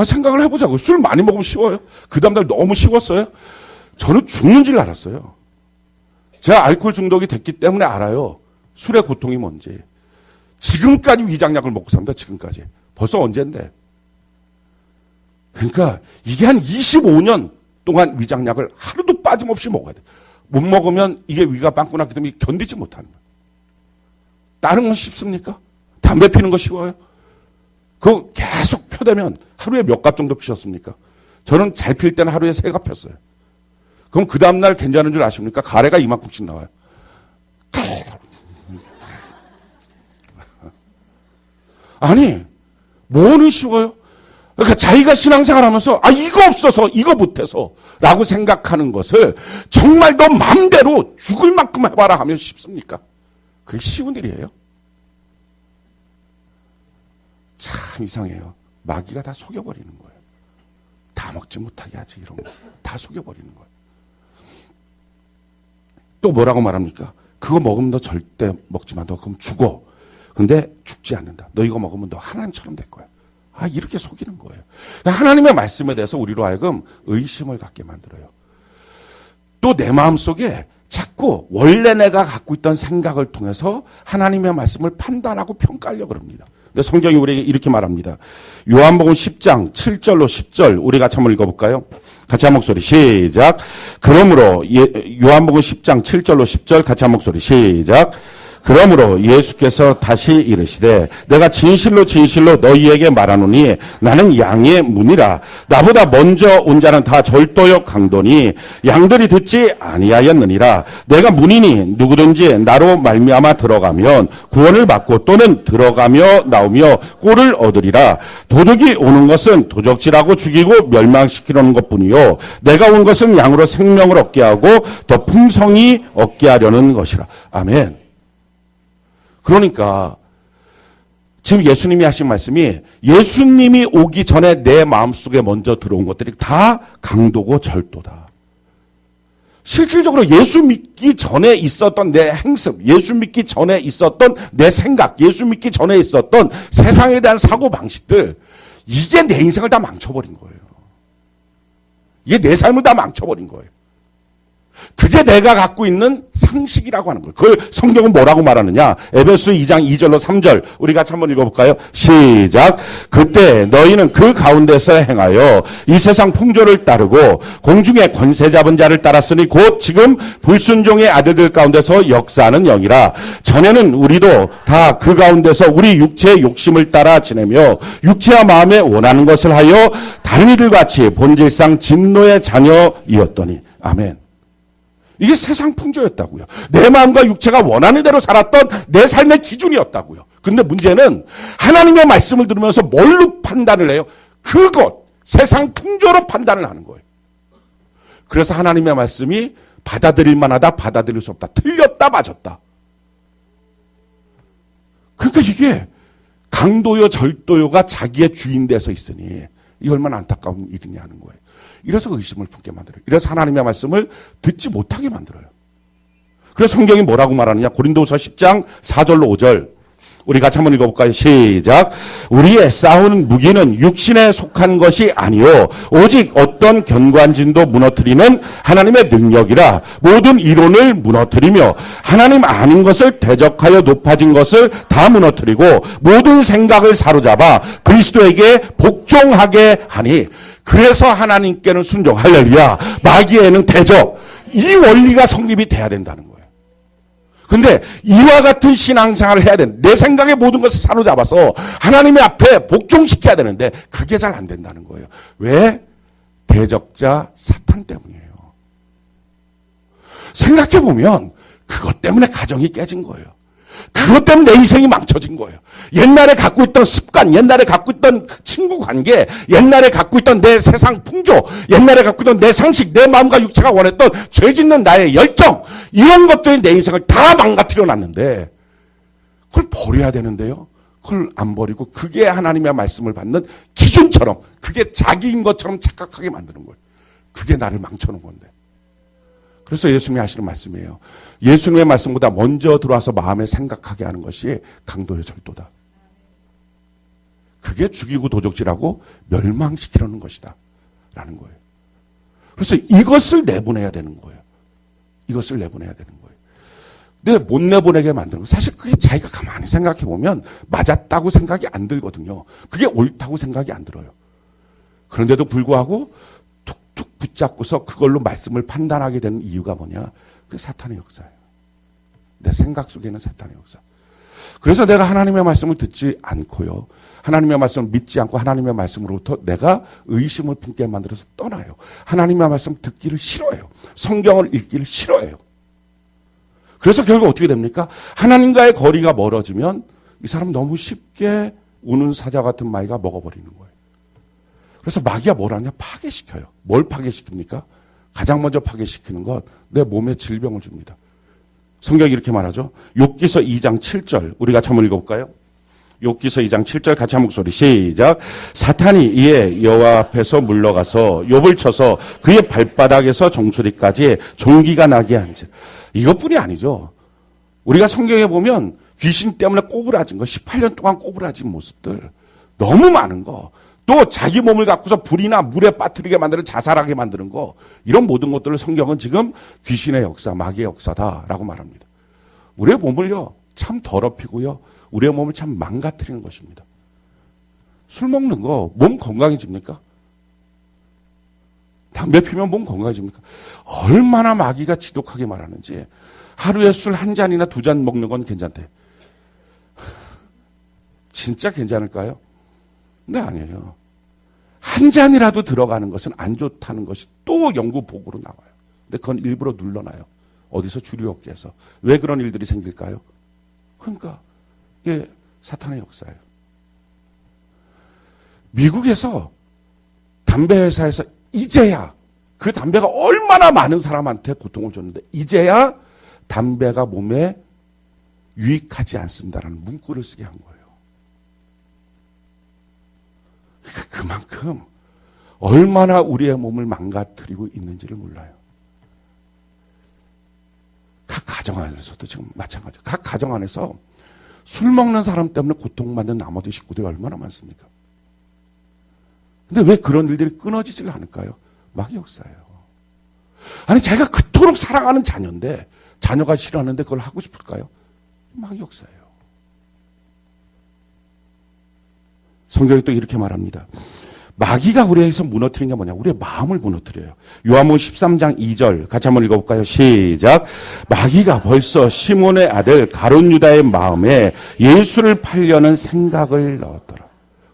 생각을 해보자고요. 술 많이 먹으면 쉬워요? 그 다음날 너무 쉬웠어요? 저는 죽는 줄 알았어요. 제가 알코올 중독이 됐기 때문에 알아요. 술의 고통이 뭔지. 지금까지 위장약을 먹고 삽니다. 지금까지. 벌써 언젠데. 그러니까 이게 한 25년 동안 위장약을 하루도 빠짐없이 먹어야 돼. 못 먹으면 이게 위가 빵꾸 났기 때문에 견디지 못하는 거예요. 다른 건 쉽습니까? 담배 피는 거 쉬워요? 그거 계속 펴대면 하루에 몇 갑 정도 피셨습니까? 저는 잘 필 때는 하루에 3갑 폈어요. 그럼 그 다음날 괜찮은 줄 아십니까? 가래가 이만큼씩 나와요. 아니, 뭐는 쉬워요? 그러니까 자기가 신앙생활 하면서 이거 없어서 이거 못해서 라고 생각하는 것을 정말 너 마음대로 죽을 만큼 해봐라 하면 쉽습니까? 그게 쉬운 일이에요. 참 이상해요. 마귀가 다 속여버리는 거예요. 다 먹지 못하게 하지 이런 거. 다 속여버리는 거예요. 또 뭐라고 말합니까? 그거 먹으면 너 절대 먹지 마. 너 그럼 죽어. 근데 죽지 않는다. 너 이거 먹으면 너 하나님처럼 될 거야. 이렇게 속이는 거예요. 하나님의 말씀에 대해서 우리로 하여금 의심을 갖게 만들어요. 또 내 마음속에 자꾸 원래 내가 갖고 있던 생각을 통해서 하나님의 말씀을 판단하고 평가하려고 합니다. 근데 성경이 우리에게 이렇게 말합니다. 요한복음 10장 7절로 10절 우리 같이 한번 읽어볼까요? 같이 한 목소리 시작. 그러므로 요한복음 10장 7절로 10절 같이 한 목소리 시작. 그러므로 예수께서 다시 이르시되 내가 진실로 진실로 너희에게 말하노니 나는 양의 문이라. 나보다 먼저 온 자는 다 절도요 강도니 양들이 듣지 아니하였느니라. 내가 문이니 누구든지 나로 말미암아 들어가면 구원을 받고 또는 들어가며 나오며 꼴을 얻으리라. 도둑이 오는 것은 도적질하고 죽이고 멸망시키려는 것뿐이요 내가 온 것은 양으로 생명을 얻게 하고 더 풍성히 얻게 하려는 것이라. 아멘. 그러니까 지금 예수님이 하신 말씀이 예수님이 오기 전에 내 마음속에 먼저 들어온 것들이 다 강도고 절도다. 실질적으로 예수 믿기 전에 있었던 내 행습, 예수 믿기 전에 있었던 내 생각, 예수 믿기 전에 있었던 세상에 대한 사고방식들, 이게 내 인생을 다 망쳐버린 거예요. 이게 내 삶을 다 망쳐버린 거예요. 그게 내가 갖고 있는 상식이라고 하는 거예요. 그걸 성경은 뭐라고 말하느냐? 에베소 2장 2절로 3절 우리 같이 한번 읽어볼까요? 시작. 그때 너희는 그 가운데서 행하여 이 세상 풍조를 따르고 공중의 권세 잡은 자를 따랐으니 곧 지금 불순종의 아들들 가운데서 역사하는 영이라. 전에는 우리도 다 그 가운데서 우리 육체의 욕심을 따라 지내며 육체와 마음에 원하는 것을 하여 다른 이들같이 본질상 진노의 자녀이었더니. 아멘. 이게 세상 풍조였다고요. 내 마음과 육체가 원하는 대로 살았던 내 삶의 기준이었다고요. 근데 문제는 하나님의 말씀을 들으면서 뭘로 판단을 해요? 그것, 세상 풍조로 판단을 하는 거예요. 그래서 하나님의 말씀이 받아들일 만하다, 받아들일 수 없다. 틀렸다, 맞았다. 그러니까 이게 강도요, 절도요가 자기의 주인 돼서 있으니 이 얼마나 안타까운 일이냐 하는 거예요. 이래서 의심을 품게 만들어요. 이래서 하나님의 말씀을 듣지 못하게 만들어요. 그래서 성경이 뭐라고 말하느냐? 고린도후서 10장 4절로 5절 우리 같이 한번 읽어볼까요? 시작. 우리의 싸우는 무기는 육신에 속한 것이 아니요 오직 어떤 견관진도 무너뜨리는 하나님의 능력이라. 모든 이론을 무너뜨리며 하나님 아닌 것을 대적하여 높아진 것을 다 무너뜨리고 모든 생각을 사로잡아 그리스도에게 복종하게 하니. 그래서 하나님께는 순종, 할렐루야. 마귀에는 대적. 이 원리가 성립이 돼야 된다는 거예요. 근데 이와 같은 신앙생활을 해야 되는, 내 생각의 모든 것을 사로잡아서 하나님의 앞에 복종시켜야 되는데 그게 잘 안 된다는 거예요. 왜? 대적자 사탄 때문이에요. 생각해보면 그것 때문에 가정이 깨진 거예요. 그것 때문에 내 인생이 망쳐진 거예요. 옛날에 갖고 있던 습관, 옛날에 갖고 있던 친구 관계, 옛날에 갖고 있던 내 세상 풍조, 옛날에 갖고 있던 내 상식, 내 마음과 육체가 원했던 죄 짓는 나의 열정, 이런 것들이 내 인생을 다 망가뜨려 놨는데 그걸 버려야 되는데요. 그걸 안 버리고 그게 하나님의 말씀을 받는 기준처럼, 그게 자기인 것처럼 착각하게 만드는 거예요. 그게 나를 망쳐놓은 건데. 그래서 예수님이 하시는 말씀이에요. 예수님의 말씀보다 먼저 들어와서 마음에 생각하게 하는 것이 강도의 절도다. 그게 죽이고 도적질하고 멸망시키려는 것이다. 라는 거예요. 그래서 이것을 내보내야 되는 거예요. 이것을 내보내야 되는 거예요. 근데 못 내보내게 만드는 거. 사실 그게 자기가 가만히 생각해 보면 맞았다고 생각이 안 들거든요. 그게 옳다고 생각이 안 들어요. 그런데도 불구하고 툭툭 붙잡고서 그걸로 말씀을 판단하게 되는 이유가 뭐냐? 그게 사탄의 역사예요. 내 생각 속에는 사탄의 역사. 그래서 내가 하나님의 말씀을 듣지 않고요. 하나님의 말씀을 믿지 않고 하나님의 말씀으로부터 내가 의심을 품게 만들어서 떠나요. 하나님의 말씀 듣기를 싫어해요. 성경을 읽기를 싫어해요. 그래서 결국 어떻게 됩니까? 하나님과의 거리가 멀어지면 이 사람 너무 쉽게 우는 사자 같은 마귀가 먹어버리는 거예요. 그래서 마귀가 뭘 하냐? 파괴시켜요. 뭘 파괴시킵니까? 가장 먼저 파괴시키는 것, 내 몸에 질병을 줍니다. 성경이 이렇게 말하죠. 욥기서 2장 7절 우리 같이 한번 읽어볼까요? 욥기서 2장 7절 같이 한 목소리 시작. 사탄이 이에 여호와 앞에서 물러가서 욥을 쳐서 그의 발바닥에서 종소리까지 종기가 나게 한지. 이것뿐이 아니죠. 우리가 성경에 보면 귀신 때문에 꼬부라진 거, 18년 동안 꼬부라진 모습들 너무 많은 거, 또 자기 몸을 갖고서 불이나 물에 빠뜨리게 만드는, 자살하게 만드는 거, 이런 모든 것들을 성경은 지금 귀신의 역사, 마귀의 역사다라고 말합니다. 우리의 몸을요 참 더럽히고요, 우리의 몸을 참 망가뜨리는 것입니다. 술 먹는 거 몸 건강해집니까? 담배 피면 몸 건강해집니까? 얼마나 마귀가 지독하게 말하는지. 하루에 술 한 잔이나 두 잔 먹는 건 괜찮대. 진짜 괜찮을까요? 네, 아니에요. 한 잔이라도 들어가는 것은 안 좋다는 것이 또 연구 보고로 나와요. 근데 그건 일부러 눌러놔요. 어디서 주류업계에서. 왜 그런 일들이 생길까요? 그러니까 이게 사탄의 역사예요. 미국에서 담배 회사에서 이제야, 그 담배가 얼마나 많은 사람한테 고통을 줬는데 이제야 담배가 몸에 유익하지 않습니다라는 문구를 쓰게 한 거예요. 그러니까 그만큼 얼마나 우리의 몸을 망가뜨리고 있는지를 몰라요. 각 가정 안에서도 지금 마찬가지예요. 각 가정 안에서 술 먹는 사람 때문에 고통받는 나머지 식구들이 얼마나 많습니까? 근데 왜 그런 일들이 끊어지질 않을까요? 마귀 역사예요. 아니, 자기가 그토록 사랑하는 자녀인데, 자녀가 싫어하는데 그걸 하고 싶을까요? 마귀 역사예요. 성경이 또 이렇게 말합니다. 마귀가 우리에게서 무너뜨리는 게 뭐냐? 우리의 마음을 무너뜨려요. 요한복음 13장 2절 같이 한번 읽어볼까요? 시작. 마귀가 벌써 시몬의 아들 가룟 유다의 마음에 예수를 팔려는 생각을 넣었더라.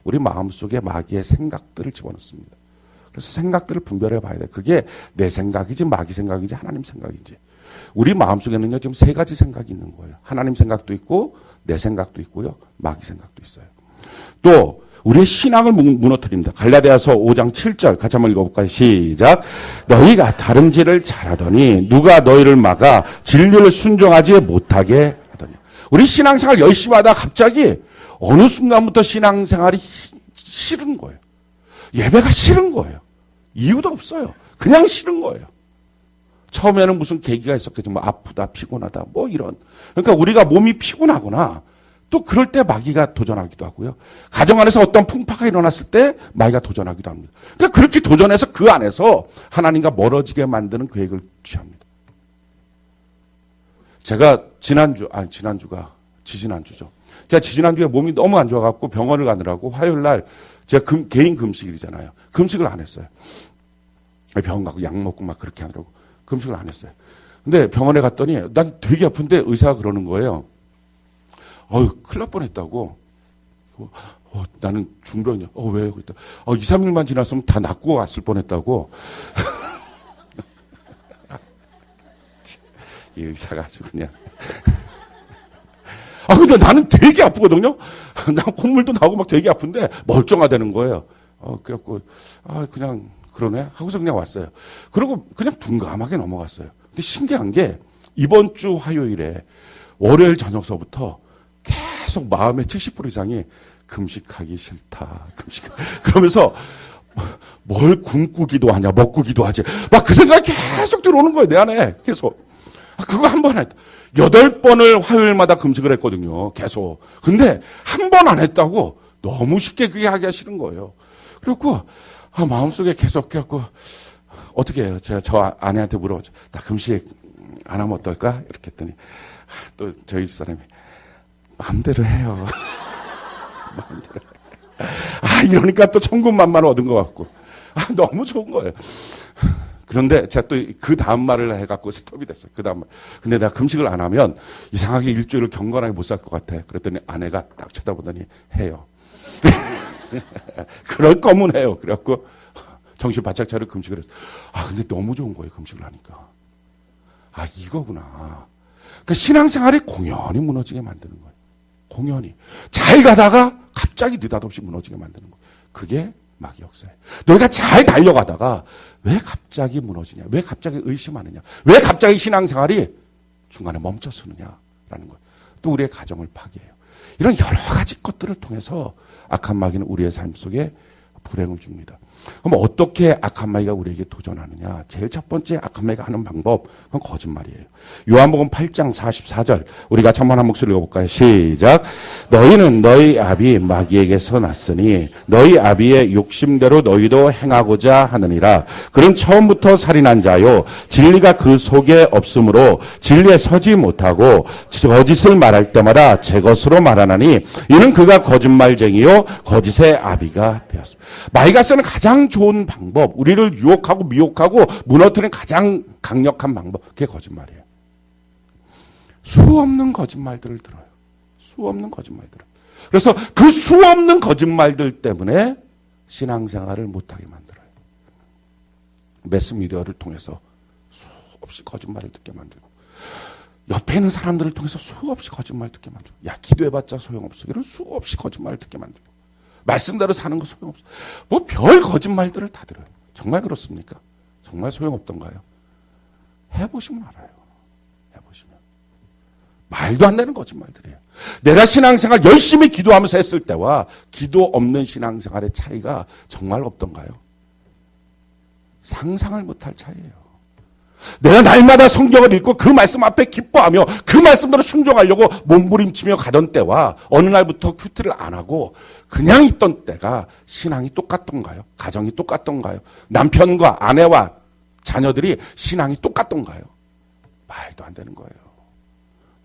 우리 마음속에 마귀의 생각들을 집어넣습니다. 그래서 생각들을 분별해 봐야 돼요. 그게 내 생각이지 마귀 생각이지 하나님 생각이지. 우리 마음속에는요 지금 세 가지 생각이 있는 거예요. 하나님 생각도 있고 내 생각도 있고요. 마귀 생각도 있어요. 또 우리의 신앙을 무너뜨립니다. 갈라디아서 5장 7절 같이 한번 읽어볼까요? 시작. 너희가 다름질을 잘하더니 누가 너희를 막아 진리를 순종하지 못하게 하더니. 우리 신앙생활 열심히 하다가 갑자기 어느 순간부터 신앙생활이 싫은 거예요. 예배가 싫은 거예요. 이유도 없어요. 그냥 싫은 거예요. 처음에는 무슨 계기가 있었겠죠. 뭐 아프다, 피곤하다, 뭐 이런. 그러니까 우리가 몸이 피곤하거나 또 그럴 때 마귀가 도전하기도 하고요. 가정 안에서 어떤 풍파가 일어났을 때 마귀가 도전하기도 합니다. 그러니까 그렇게 도전해서 그 안에서 하나님과 멀어지게 만드는 계획을 취합니다. 제가 지지난주죠. 제가 지지난주에 몸이 너무 안 좋아갖고 병원을 가느라고 화요일 날 제가 개인 금식일이잖아요. 금식을 안 했어요. 병원 가고 약 먹고 막 그렇게 하느라고 금식을 안 했어요. 근데 병원에 갔더니 난 되게 아픈데 의사가 그러는 거예요. 큰일 날 뻔했다고. 나는 중병이야. 왜? 그랬다. 2, 3일만 지났으면 다 낫고 왔을 뻔했다고. 이 의사가 아주 그냥. 근데 나는 되게 아프거든요? 난 콧물도 나오고 막 되게 아픈데 멀쩡하다는 거예요. 그래갖고, 그냥 그러네? 하고서 그냥 왔어요. 그리고 그냥 둔감하게 넘어갔어요. 근데 신기한 게 이번 주 화요일에 월요일 저녁서부터 계속 마음의 70% 이상이 금식하기 싫다. 그러면서 뭘 굶고 기도하냐, 먹고 기도하지. 막 그 생각이 계속 들어오는 거예요, 내 안에. 계속. 그거 한 번 했다. 8번을 화요일마다 금식을 했거든요. 계속. 근데 한 번 안 했다고 너무 쉽게 그게 하기가 싫은 거예요. 그래갖고 마음속에 계속 해갖고 어떻게 해요? 제가 저 아내한테 물어봤죠. 나 금식 안 하면 어떨까? 이렇게 했더니 또 저희 집사람이 마음대로 해요. 마음대로 해요. 이러니까 또 천군만마를 얻은 것 같고. 너무 좋은 거예요. 그런데 제가 또 그 다음 말을 해갖고 스톱이 됐어요. 그 다음 말. 근데 내가 금식을 안 하면 이상하게 일주일을 경건하게 못 살 것 같아. 그랬더니 아내가 딱 쳐다보더니 해요. 그럴 거면 해요. 그래갖고 정신 바짝 차려 금식을 했어요. 근데 너무 좋은 거예요. 금식을 하니까. 이거구나. 그러니까 신앙생활이 공연히 무너지게 만드는 거예요. 공연히. 잘 가다가 갑자기 느닷없이 무너지게 만드는 거예요. 그게 마귀 역사예요. 너희가 잘 달려가다가 왜 갑자기 무너지냐? 왜 갑자기 의심하느냐? 왜 갑자기 신앙생활이 중간에 멈춰서느냐라는 거예요. 또 우리의 가정을 파괴해요. 이런 여러 가지 것들을 통해서 악한 마귀는 우리의 삶 속에 불행을 줍니다. 그럼 어떻게 악한 마귀가 우리에게 도전하느냐? 제일 첫 번째 악한 마귀가 하는 방법, 그건 거짓말이에요. 요한복음 8장 44절, 우리가 한번 한 목소리 읽어볼까요? 시작. 너희는 너희 아비 마귀에게서 났으니 너희 아비의 욕심대로 너희도 행하고자 하느니라. 그는 처음부터 살인한 자요, 진리가 그 속에 없으므로 진리에 서지 못하고 거짓을 말할 때마다 제 것으로 말하나니 이는 그가 거짓말쟁이요 거짓의 아비가 되었습니다. 마귀가 쓰는 가장 좋은 방법, 우리를 유혹하고 미혹하고 무너뜨리는 가장 강력한 방법, 그게 거짓말이에요. 수없는 거짓말들을 들어요. 수없는 거짓말들을. 그래서 그 수없는 거짓말들 때문에 신앙생활을 못하게 만들어요. 매스미디어를 통해서 수없이 거짓말을 듣게 만들고, 옆에 있는 사람들을 통해서 수없이 거짓말 듣게 만들고, 야 기도해봤자 소용없어, 이런 수없이 거짓말을 듣게 만들고, 말씀대로 사는 거 소용없어, 뭐 별 거짓말들을 다 들어요. 정말 그렇습니까? 정말 소용없던가요? 해보시면 알아요. 해보시면 말도 안 되는 거짓말들이에요. 내가 신앙생활 열심히 기도하면서 했을 때와 기도 없는 신앙생활의 차이가 정말 없던가요? 상상을 못할 차이예요. 내가 날마다 성경을 읽고 그 말씀 앞에 기뻐하며 그 말씀대로 순종하려고 몸부림치며 가던 때와 어느 날부터 큐티를 안 하고 그냥 있던 때가 신앙이 똑같던가요? 가정이 똑같던가요? 남편과 아내와 자녀들이 신앙이 똑같던가요? 말도 안 되는 거예요.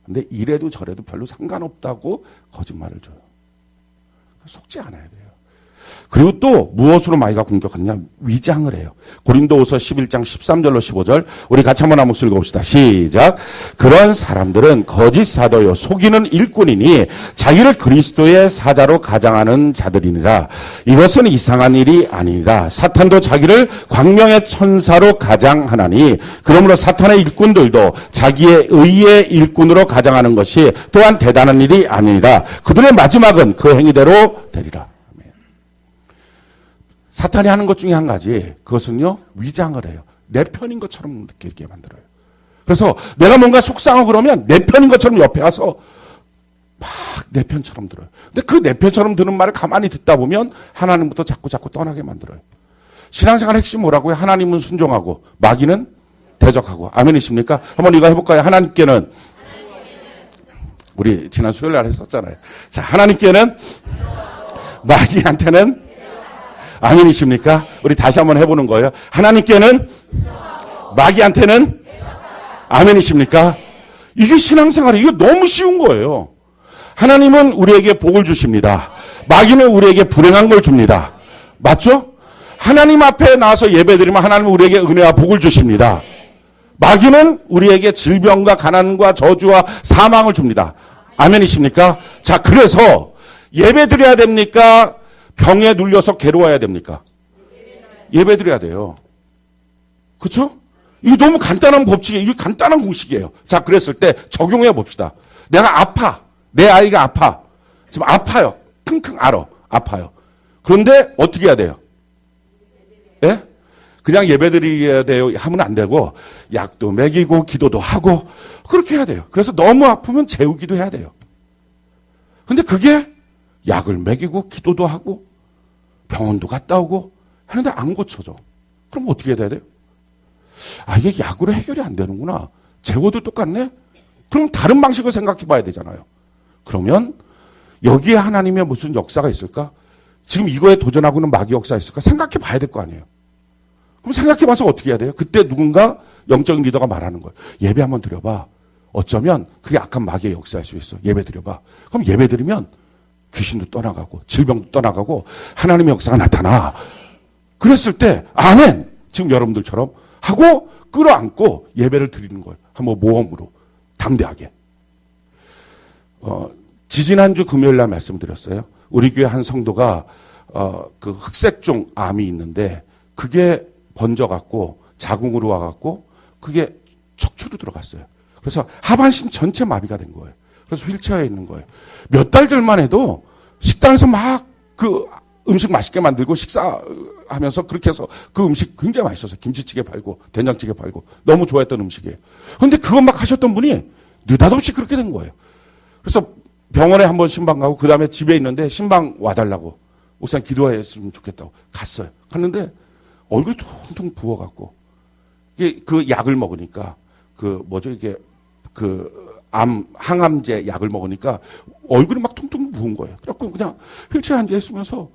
근데 이래도 저래도 별로 상관없다고 거짓말을 줘요. 속지 않아야 돼요. 그리고 또 무엇으로 마귀가 공격하느냐? 위장을 해요. 고린도후서 11장 13절로 15절 우리 같이 한번 목소리 읽어봅시다. 시작. 그런 사람들은 거짓 사도요 속이는 일꾼이니 자기를 그리스도의 사자로 가장하는 자들이니라. 이것은 이상한 일이 아니라 사탄도 자기를 광명의 천사로 가장하나니 그러므로 사탄의 일꾼들도 자기의 의의 일꾼으로 가장하는 것이 또한 대단한 일이 아니라 그들의 마지막은 그 행위대로 되리라. 사탄이 하는 것 중에 한 가지, 그것은요 위장을 해요. 내 편인 것처럼 느끼게 만들어요. 그래서 내가 뭔가 속상하고 그러면 내 편인 것처럼 옆에 와서 막 내 편처럼 들어요. 근데 그 내 편처럼 드는 말을 가만히 듣다 보면 하나님부터 자꾸 떠나게 만들어요. 신앙생활 핵심 뭐라고요? 하나님은 순종하고 마귀는 대적하고. 아멘이십니까? 한번 이거 해볼까요? 하나님께는, 우리 지난 수요일 날 했었잖아요. 자, 하나님께는, 마귀한테는, 아멘이십니까? 우리 다시 한번 해보는 거예요. 하나님께는, 마귀한테는, 아멘이십니까? 이게 신앙생활이, 이게 너무 쉬운 거예요. 하나님은 우리에게 복을 주십니다. 마귀는 우리에게 불행한 걸 줍니다. 맞죠? 하나님 앞에 나와서 예배드리면 하나님은 우리에게 은혜와 복을 주십니다. 마귀는 우리에게 질병과 가난과 저주와 사망을 줍니다. 아멘이십니까? 자, 그래서 예배드려야 됩니까? 병에 눌려서 괴로워야 됩니까? 예배드려야 돼요. 그렇죠? 이거 너무 간단한 법칙이에요. 이게 간단한 공식이에요. 자, 그랬을 때 적용해 봅시다. 내가 아파. 내 아이가 아파. 지금 아파요. 킁킁 앓아. 아파요. 그런데 어떻게 해야 돼요? 예? 그냥 예배드려야 돼요 하면 안 되고 약도 먹이고 기도도 하고 그렇게 해야 돼요. 그래서 너무 아프면 재우기도 해야 돼요. 근데 그게 약을 먹이고 기도도 하고 병원도 갔다 오고 하는데 안 고쳐져. 그럼 어떻게 해야 돼요? 아, 이게 약으로 해결이 안 되는구나. 재워도 똑같네? 그럼 다른 방식을 생각해 봐야 되잖아요. 그러면 여기에 하나님의 무슨 역사가 있을까? 지금 이거에 도전하고 있는 마귀 역사가 있을까? 생각해 봐야 될 거 아니에요. 그럼 생각해 봐서 어떻게 해야 돼요? 그때 누군가 영적인 리더가 말하는 거예요. 예배 한번 드려봐. 어쩌면 그게 악한 마귀의 역사일 수 있어. 예배 드려봐. 그럼 예배 드리면 귀신도 떠나가고 질병도 떠나가고 하나님의 역사가 나타나. 그랬을 때 아멘. 지금 여러분들처럼 하고 끌어안고 예배를 드리는 거예요. 한번 모험으로 담대하게. 지지난주 금요일 날 말씀드렸어요. 우리 교회 한 성도가 그 흑색종 암이 있는데 그게 번져갖고 자궁으로 와갖고 그게 척추로 들어갔어요. 그래서 하반신 전체 마비가 된 거예요. 그래서 휠체어에 있는 거예요. 몇 달 전만 해도 식당에서 막 그 음식 맛있게 만들고 식사하면서 그렇게 해서 그 음식 굉장히 맛있었어요. 김치찌개 팔고 된장찌개 팔고 너무 좋아했던 음식이에요. 그런데 그것 막 하셨던 분이 느닷없이 그렇게 된 거예요. 그래서 병원에 한번 신방 가고 그 다음에 집에 있는데 신방 와달라고 목사님 기도했으면 좋겠다고 갔어요. 갔는데 얼굴이 퉁퉁 부어갖고 이게 그 약을 먹으니까 이게 항암제 약을 먹으니까 얼굴이 막 퉁퉁 부은 거예요. 그래갖고 그냥 휠체어에 앉아 있으면서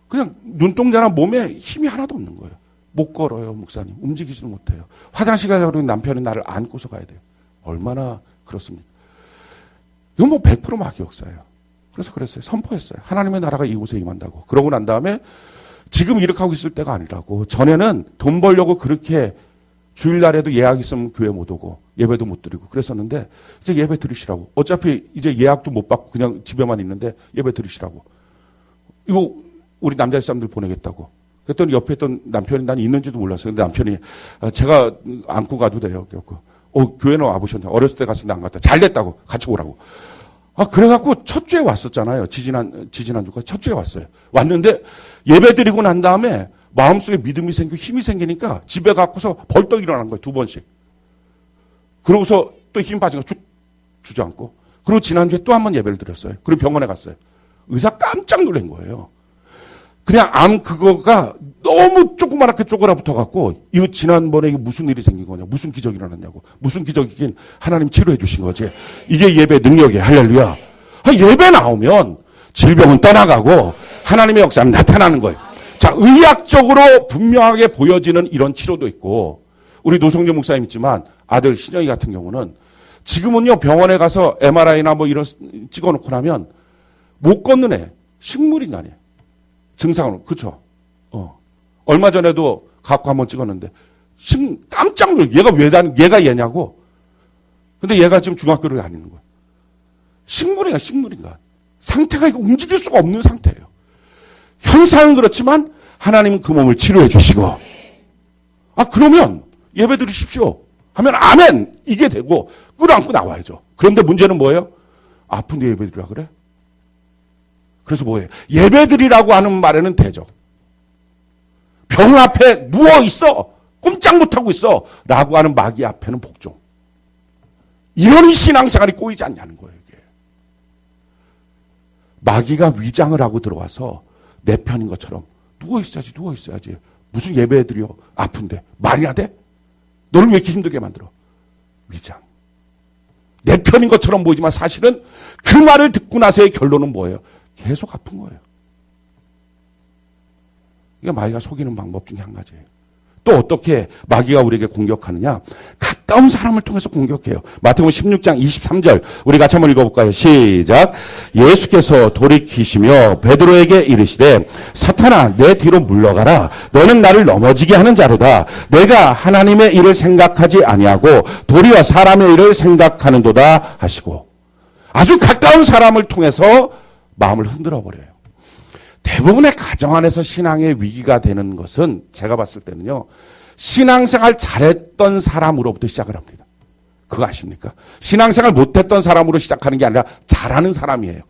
그냥 눈동자나 몸에 힘이 하나도 없는 거예요. 못 걸어요, 목사님. 움직이지도 못해요. 화장실 가려고 하면 남편이 나를 안고서 가야 돼요. 얼마나 그렇습니까? 이건 뭐 100% 마귀 역사예요. 그래서 그랬어요. 선포했어요. 하나님의 나라가 이곳에 임한다고. 그러고 난 다음에 지금 이렇게 하고 있을 때가 아니라고. 전에는 돈 벌려고 그렇게 주일날에도 예약 있으면 교회 못 오고 예배도 못 드리고 그랬었는데 이제 예배 드리시라고. 어차피 이제 예약도 못 받고 그냥 집에만 있는데 예배 드리시라고. 이거 우리 남자 사람들 보내겠다고. 그랬더니 옆에 있던 남편이 난 있는지도 몰랐어요. 근데 남편이 제가 안고 가도 돼요. 교회는 와보셨냐. 어렸을 때 갔는데 안 갔다. 잘 됐다고. 같이 오라고. 그래갖고 첫 주에 왔었잖아요. 지지난주가 첫 주에 왔어요. 왔는데 예배 드리고 난 다음에 마음속에 믿음이 생기고 힘이 생기니까 집에 갖고서 벌떡 일어난 거예요. 2번씩. 그러고서 또 힘 빠진 거 쭉 주저앉고. 그리고 지난주에 또 한 번 예배를 드렸어요. 그리고 병원에 갔어요. 의사 깜짝 놀란 거예요. 그냥 암 그거가 너무 조그맣게 쪼그라붙어갖고 이거 지난번에 이게 무슨 일이 생긴 거냐. 무슨 기적이 일어났냐고. 무슨 기적이긴 하나님 치료해 주신 거지. 이게 예배 능력이에요. 할렐루야. 예배 나오면 질병은 떠나가고 하나님의 역사는 나타나는 거예요. 자, 의학적으로 분명하게 보여지는 이런 치료도 있고 우리 노성준 목사님 있지만 아들 신영이 같은 경우는 지금은요 병원에 가서 MRI나 뭐 이런 찍어놓고 나면 못 걷는 애 식물인간이에요. 증상으로 그렇죠. 얼마 전에도 갖고 한번 찍었는데 깜짝 놀래. 얘가 얘냐고. 근데 얘가 지금 중학교를 다니는 거예요. 식물인간. 상태가 이거 움직일 수가 없는 상태예요. 현상은 그렇지만 하나님은 그 몸을 치료해 주시고 그러면 예배 드리십시오 하면 아멘 이게 되고 끌어안고 나와야죠. 그런데 문제는 뭐예요? 아픈데 예배 드리라 그래? 그래서 뭐예요? 예배 드리라고 하는 말에는 되죠. 병 앞에 누워있어 꼼짝 못하고 있어 라고 하는 마귀 앞에는 복종. 이런 신앙생활이 꼬이지 않냐는 거예요. 이게. 마귀가 위장을 하고 들어와서 내 편인 것처럼 누워있어야지. 무슨 예배 드려 아픈데 말이나 돼? 너를 왜 이렇게 힘들게 만들어? 위장. 내 편인 것처럼 보이지만 사실은 그 말을 듣고 나서의 결론은 뭐예요? 계속 아픈 거예요. 이게 마귀가 속이는 방법 중에 한 가지예요. 또 어떻게 마귀가 우리에게 공격하느냐? 가까운 사람을 통해서 공격해요. 마태복음 16장 23절 우리 같이 한번 읽어볼까요? 시작. 예수께서 돌이키시며 베드로에게 이르시되 사탄아 내 뒤로 물러가라. 너는 나를 넘어지게 하는 자로다. 내가 하나님의 일을 생각하지 아니하고 도리어 사람의 일을 생각하는도다 하시고 아주 가까운 사람을 통해서 마음을 흔들어 버려요. 대부분의 가정 안에서 신앙의 위기가 되는 것은 제가 봤을 때는요. 신앙생활 잘했던 사람으로부터 시작을 합니다. 그거 아십니까? 신앙생활 못했던 사람으로 시작하는 게 아니라 잘하는 사람이에요.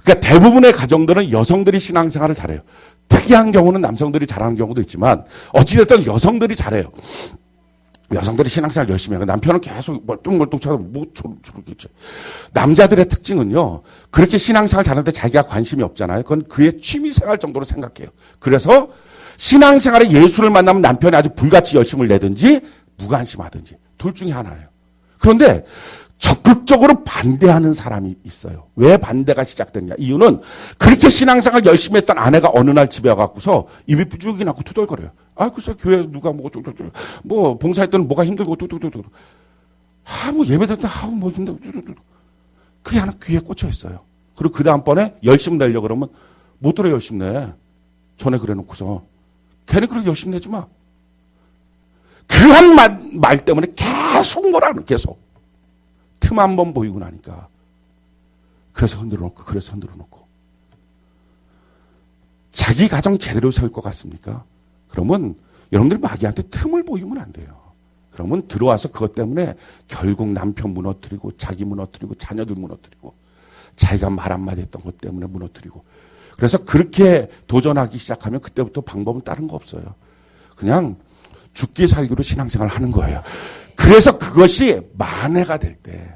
그러니까 대부분의 가정들은 여성들이 신앙생활을 잘해요. 특이한 경우는 남성들이 잘하는 경우도 있지만 어찌됐든 여성들이 잘해요. 여성들이 신앙생활 열심히 해요. 남편은 계속 멀뚱멀뚱 쳐다보고 뭐 저렇게. 남자들의 특징은요. 그렇게 신앙생활 잘하는데 자기가 관심이 없잖아요. 그건 그의 취미생활 정도로 생각해요. 그래서 신앙생활에 예수를 만나면 남편이 아주 불같이 열심을 내든지 무관심하든지 둘 중에 하나예요. 그런데 적극적으로 반대하는 사람이 있어요. 왜 반대가 시작됐냐. 이유는 그렇게 신앙생활 열심히 했던 아내가 어느 날 집에 와갖고서 입이 삐죽이 나고 투덜거려요. 글쎄 교회에서 누가 뭐 봉사했더니 뭐가 힘들고 뚜뚜뚜뚜. 뭐 예배드릴 때 뭐 힘들고 뚜뚜뚜. 그게 하나 귀에 꽂혀 있어요. 그리고 그 다음번에 열심 내려고 그러면 못 들어 열심 내. 전에 그래 놓고서. 걔는 그렇게 열심 내지 마. 그 한 말 때문에 계속 뭐라는 계속. 틈 한 번 보이고 나니까. 그래서 흔들어 놓고. 자기 가정 제대로 세울 것 같습니까? 그러면 여러분들이 마귀한테 틈을 보이면 안 돼요. 그러면 들어와서 그것 때문에 결국 남편 무너뜨리고 자기 무너뜨리고 자녀들 무너뜨리고 자기가 말 한마디 했던 것 때문에 무너뜨리고 그래서 그렇게 도전하기 시작하면 그때부터 방법은 다른 거 없어요. 그냥 죽기 살기로 신앙생활을 하는 거예요. 그래서 그것이 만회가 될 때,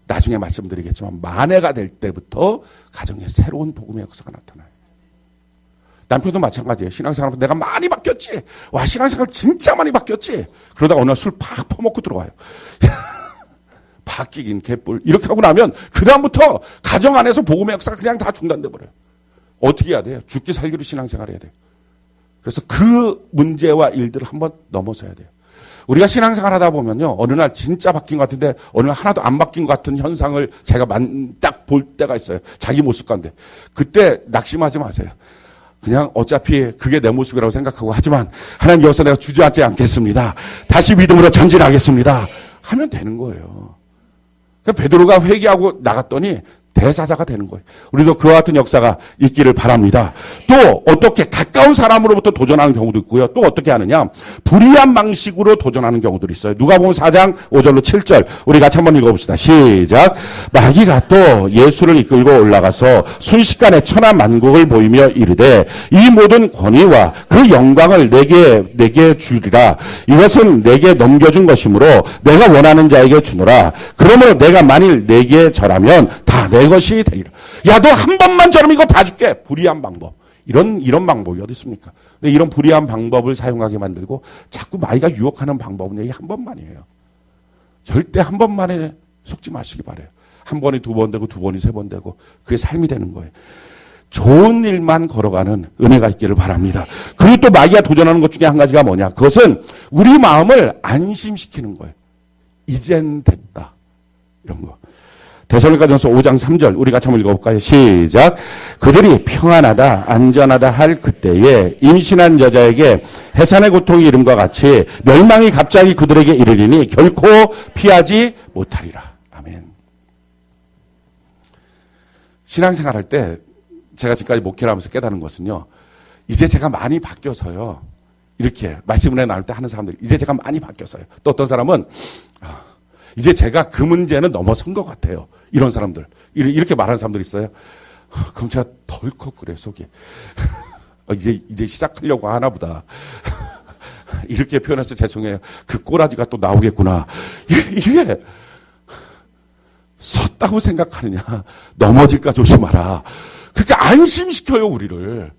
나중에 말씀드리겠지만 만회가 될 때부터 가정에 새로운 복음의 역사가 나타나요. 남편도 마찬가지예요. 신앙생활하면서 내가 많이 바뀌었지. 와, 신앙생활 진짜 많이 바뀌었지. 그러다가 어느 날 술 팍 퍼먹고 들어와요. 바뀌긴 개뿔. 이렇게 하고 나면 그 다음부터 가정 안에서 복음의 역사가 그냥 다 중단돼 버려요. 어떻게 해야 돼요? 죽기 살기로 신앙생활 해야 돼요. 그래서 그 문제와 일들을 한번 넘어서야 돼요. 우리가 신앙생활 하다 보면요, 어느 날 진짜 바뀐 것 같은데 어느 날 하나도 안 바뀐 것 같은 현상을 제가 딱 볼 때가 있어요. 자기 모습 가운데. 그때 낙심하지 마세요. 그냥 어차피 그게 내 모습이라고 생각하고, 하지만 하나님 여기서 내가 주저앉지 않겠습니다. 다시 믿음으로 전진하겠습니다. 하면 되는 거예요. 그러니까 베드로가 회개하고 나갔더니 대사자가 되는 거예요. 우리도 그와 같은 역사가 있기를 바랍니다. 또 어떻게 가까운 사람으로부터 도전하는 경우도 있고요. 또 어떻게 하느냐, 불의한 방식으로 도전하는 경우들이 있어요. 누가복음 4장 5절로 7절 우리 같이 한번 읽어봅시다. 시작. 마귀가 또 예수를 이끌고 올라가서 순식간에 천하만국을 보이며 이르되 이 모든 권위와 그 영광을 내게 주리라. 이것은 내게 넘겨준 것이므로 내가 원하는 자에게 주노라. 그러므로 내가 만일 내게 절하면 다 내 것이 되리라. 야, 너 한 번만 저러면 이거 다 줄게. 불의한 방법. 이런 방법이 어디 있습니까? 근데 이런 불의한 방법을 사용하게 만들고 자꾸 마귀가 유혹하는 방법은 여기 한 번만이에요. 절대 한 번만에 속지 마시기 바라요. 한 번이 두 번 되고 두 번이 세 번 되고 그게 삶이 되는 거예요. 좋은 일만 걸어가는 은혜가 있기를 바랍니다. 그리고 또 마귀가 도전하는 것 중에 한 가지가 뭐냐? 그것은 우리 마음을 안심시키는 거예요. 이젠 됐다. 이런 거. 데살로니가전서 5장 3절 우리 같이 한번 읽어볼까요? 시작. 그들이 평안하다 안전하다 할 그때에 임신한 여자에게 해산의 고통이 이름과 같이 멸망이 갑자기 그들에게 이르리니 결코 피하지 못하리라. 아멘. 신앙생활 할 때 제가 지금까지 목회를 하면서 깨달은 것은요, 이제 제가 많이 바뀌어서요, 이렇게 말씀 은혜 나눌 때 하는 사람들, 이제 제가 많이 바뀌었어요. 또 어떤 사람은 이제 제가 그 문제는 넘어선 것 같아요. 이런 사람들. 이렇게 말하는 사람들 있어요. 그럼 제가 덜컥 그래, 속이. 이제 시작하려고 하나 보다. 이렇게 표현해서 죄송해요. 그 꼬라지가 또 나오겠구나. 이게 섰다고 생각하느냐. 넘어질까 조심하라. 그렇게 안심시켜요, 우리를.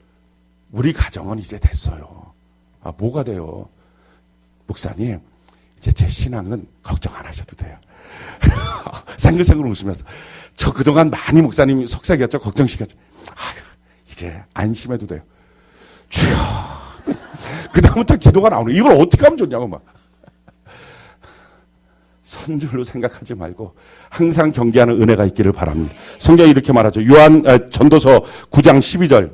우리 가정은 이제 됐어요. 아, 뭐가 돼요? 목사님, 이제 제 신앙은 걱정 안 하셔도 돼요. 생글생글 웃으면서. 저 그동안 많이 목사님이 속삭였죠? 걱정시켰죠? 아유, 이제 안심해도 돼요. 주여. 그다음부터 기도가 나오네. 이걸 어떻게 하면 좋냐고 막. 선줄로 생각하지 말고 항상 경계하는 은혜가 있기를 바랍니다. 성경이 이렇게 말하죠. 전도서 9장 12절.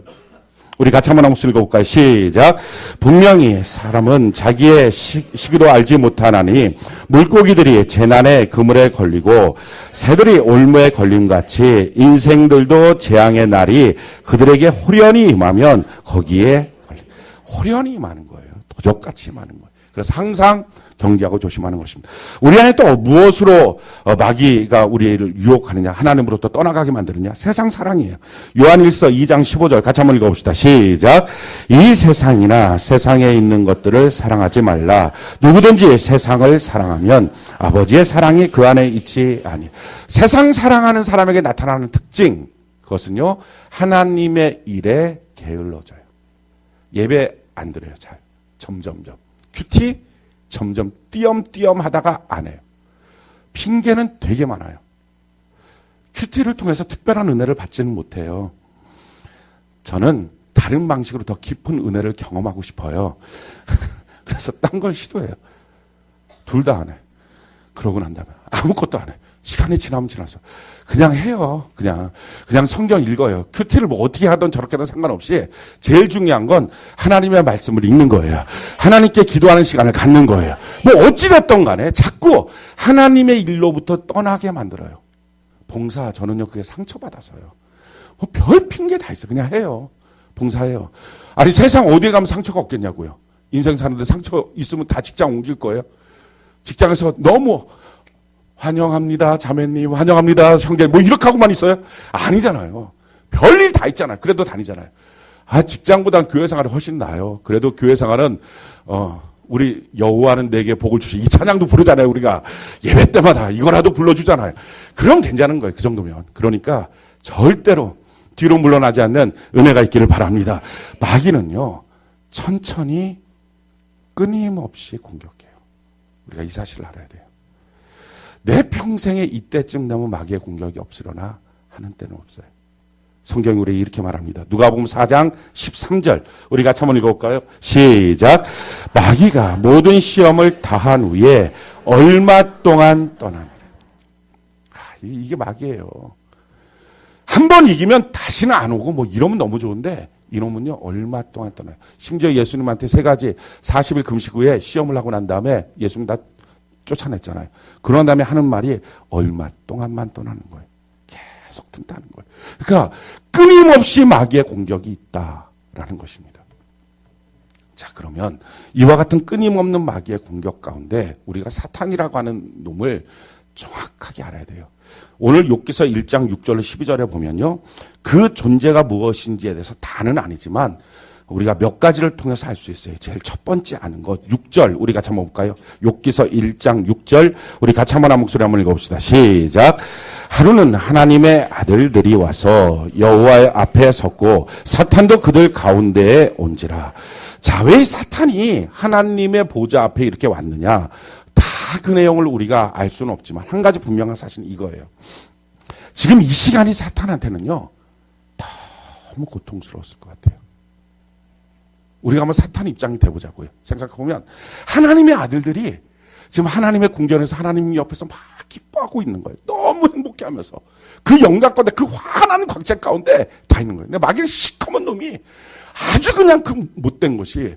우리 같이 한번 읽어볼까요? 시작. 분명히 사람은 자기의 시기도 알지 못하나니 물고기들이 재난의 그물에 걸리고 새들이 올무에 걸림같이 인생들도 재앙의 날이 그들에게 호련히 임하면 거기에 호련히 임하는 거예요. 도적같이 임하는 거예요. 그래서 항상 경계하고 조심하는 것입니다. 우리 안에 또 무엇으로 마귀가 우리를 유혹하느냐, 하나님으로부터 떠나가게 만드느냐? 세상 사랑이에요. 요한일서 2장 15절 같이 한번 읽어봅시다. 시작. 이 세상이나 세상에 있는 것들을 사랑하지 말라. 누구든지 세상을 사랑하면 아버지의 사랑이 그 안에 있지 아니. 세상 사랑하는 사람에게 나타나는 특징, 그것은요, 하나님의 일에 게을러져요. 예배 안 드려요. 잘. 점점점. 큐티 점점 띄엄띄엄 하다가 안 해요. 핑계는 되게 많아요. 큐티를 통해서 특별한 은혜를 받지는 못해요. 저는 다른 방식으로 더 깊은 은혜를 경험하고 싶어요. 그래서 딴 걸 시도해요. 둘 다 안 해. 그러고 난 다음에 아무것도 안 해. 시간이 지나면 지나서 그냥 해요. 그냥 성경 읽어요. 큐티를 뭐 어떻게 하든 저렇게 하든 상관없이 제일 중요한 건 하나님의 말씀을 읽는 거예요. 하나님께 기도하는 시간을 갖는 거예요. 뭐 어찌됐든 간에 자꾸 하나님의 일로부터 떠나게 만들어요. 봉사, 저는요 그게 상처받아서요. 뭐 별 핑계 다 있어. 그냥 해요. 봉사해요. 아니 세상 어디에 가면 상처가 없겠냐고요. 인생 사는데 상처 있으면 다 직장 옮길 거예요. 직장에서 너무 환영합니다, 자매님. 환영합니다, 형제. 뭐 이렇게 하고만 있어요? 아니잖아요. 별일 다 있잖아요. 그래도 다니잖아요. 직장보단 교회 생활이 훨씬 나아요. 그래도 교회 생활은 우리 여호와는 내게 복을 주시 이 찬양도 부르잖아요. 우리가 예배 때마다 이거라도 불러주잖아요. 그럼 괜찮은 거예요. 그 정도면. 그러니까 절대로 뒤로 물러나지 않는 은혜가 있기를 바랍니다. 마귀는요, 천천히 끊임없이 공격해요. 우리가 이 사실을 알아야 돼요. 내 평생에 이때쯤 되면 마귀의 공격이 없으려나 하는 때는 없어요. 성경이 우리에게 이렇게 말합니다. 누가복음 4장 13절 우리 같이 한번 읽어볼까요? 시작. 마귀가 모든 시험을 다한 후에 얼마 동안 떠나니라. 이게 마귀예요. 한 번 이기면 다시는 안 오고 뭐 이러면 너무 좋은데 이놈은요 얼마 동안 떠나요. 심지어 예수님한테 3가지 40일 금식 후에 시험을 하고 난 다음에 예수님 다 쫓아냈잖아요. 그런 다음에 하는 말이 얼마 동안만 떠나는 거예요. 계속 뜬다는 거예요. 그러니까 끊임없이 마귀의 공격이 있다라는 것입니다. 자, 그러면 이와 같은 끊임없는 마귀의 공격 가운데 우리가 사탄이라고 하는 놈을 정확하게 알아야 돼요. 오늘 욥기서 1장 6절로 12절에 보면요. 그 존재가 무엇인지에 대해서 다는 아니지만 우리가 몇 가지를 통해서 알 수 있어요. 제일 첫 번째 아는 것 6절 우리 같이 한번 볼까요? 욥기서 1장 6절 우리 같이 한번 한 목소리 한번 읽어봅시다. 시작. 하루는 하나님의 아들들이 와서 여호와의 앞에 섰고 사탄도 그들 가운데에 온지라. 자, 왜 사탄이 하나님의 보좌 앞에 이렇게 왔느냐? 다 그 내용을 우리가 알 수는 없지만 한 가지 분명한 사실은 이거예요. 지금 이 시간이 사탄한테는요 너무 고통스러웠을 것 같아요. 우리가 한번 사탄 입장이 돼보자고요. 생각해보면 하나님의 아들들이 지금 하나님의 궁전에서 하나님 옆에서 막 기뻐하고 있는 거예요. 너무 행복해하면서 그 영광 가운데 그 환한 광채 가운데 다 있는 거예요. 근데 마귀는 시커먼 놈이 아주 그냥 그 못된 것이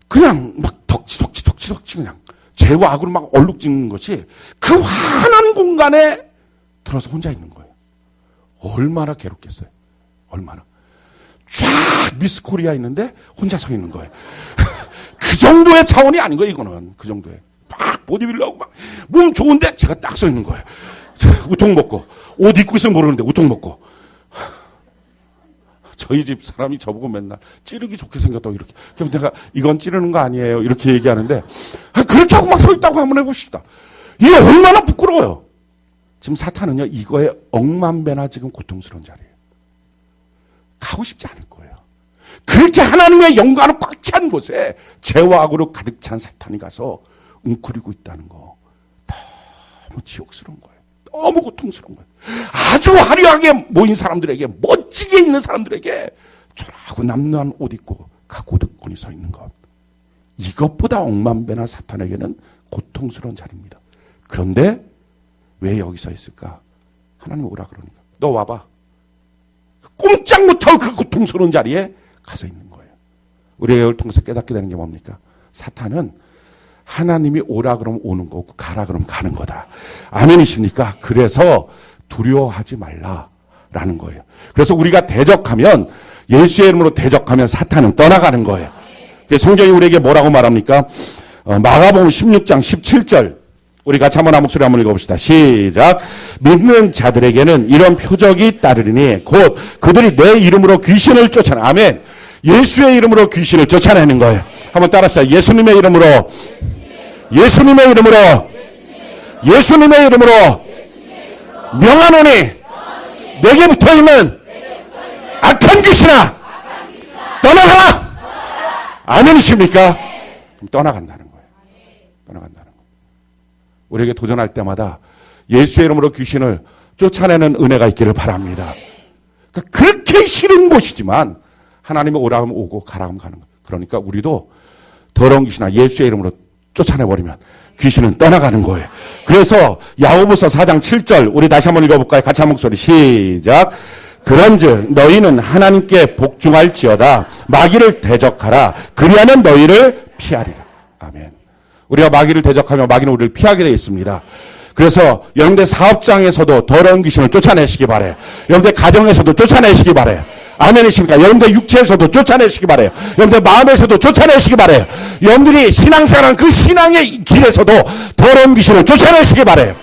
그냥 막 덕지덕지 그냥 죄와 악으로 막 얼룩지는 것이 그 환한 공간에 들어서 혼자 있는 거예요. 얼마나 괴롭겠어요. 얼마나. 쫙 미스 코리아 있는데 혼자 서 있는 거예요. 그 정도의 차원이 아닌 거예요. 이거는 그 정도의 막 보디빌더하고 막 몸 좋은데 제가 딱 서 있는 거예요. 우통 먹고 옷 입고 있으면 모르는데 우통 먹고. 저희 집 사람이 저보고 맨날 찌르기 좋게 생겼다고 이렇게. 그럼 내가 이건 찌르는 거 아니에요 이렇게 얘기하는데 그렇게 하고 막 서 있다고 한번 해봅시다. 이게 얼마나 부끄러워요. 지금 사탄은요 이거에 억만배나 지금 고통스러운 자리예요. 가고 싶지 않을 거예요. 그렇게 하나님의 영광으로 꽉 찬 곳에 죄와 악으로 가득 찬 사탄이 가서 웅크리고 있다는 거 너무 지옥스러운 거예요. 너무 고통스러운 거예요. 아주 화려하게 모인 사람들에게 멋지게 있는 사람들에게 초라하고 남루한 옷 입고 가고득권이 서 있는 것 이것보다 억만배나 사탄에게는 고통스러운 자리입니다. 그런데 왜 여기 서 있을까? 하나님 오라 그러니까 너 와봐. 꼼짝 못하고 그 고통스러운 자리에 가서 있는 거예요. 우리가 이걸 통해서 깨닫게 되는 게 뭡니까? 사탄은 하나님이 오라 그러면 오는 거고 가라 그러면 가는 거다. 아멘이십니까? 그래서 두려워하지 말라라는 거예요. 그래서 우리가 대적하면 예수의 이름으로 대적하면 사탄은 떠나가는 거예요. 성경이 우리에게 뭐라고 말합니까? 마가복음 16장 17절 우리 같이 한번 한 목소리 한번 읽어봅시다. 시작. 믿는 자들에게는 이런 표적이 따르리니 곧 그들이 내 이름으로 귀신을 쫓아내. 아멘. 예수의 이름으로 귀신을 쫓아내는 거예요. 한번 따라합시다. 예수님의 이름으로 예수님의 이름으로 예수님의 이름으로 명하노니 내게 붙어있는 악한 귀신아 떠나가라. 아멘이십니까? 그럼 떠나간다는 거예요. 떠나간다는 거예요. 우리에게 도전할 때마다 예수의 이름으로 귀신을 쫓아내는 은혜가 있기를 바랍니다. 그러니까 그렇게 싫은 곳이지만 하나님이 오라 하면 오고 가라 하면 가는 거예요. 그러니까 우리도 더러운 귀신아 예수의 이름으로 쫓아내버리면 귀신은 떠나가는 거예요. 그래서 야고보서 4장 7절 우리 다시 한번 읽어볼까요? 같이 한 목소리 시작. 그런즉 너희는 하나님께 복종할지어다 마귀를 대적하라 그리하면 너희를 피하리라. 아멘. 우리가 마귀를 대적하면 마귀는 우리를 피하게 되어 있습니다. 그래서 여러분들 사업장에서도 더러운 귀신을 쫓아내시기 바래요. 여러분들 가정에서도 쫓아내시기 바래요. 아멘이십니까? 여러분들 육체에서도 쫓아내시기 바래요. 여러분들 마음에서도 쫓아내시기 바래요. 여러분들이 신앙생활하는 그 신앙의 길에서도 더러운 귀신을 쫓아내시기 바래요.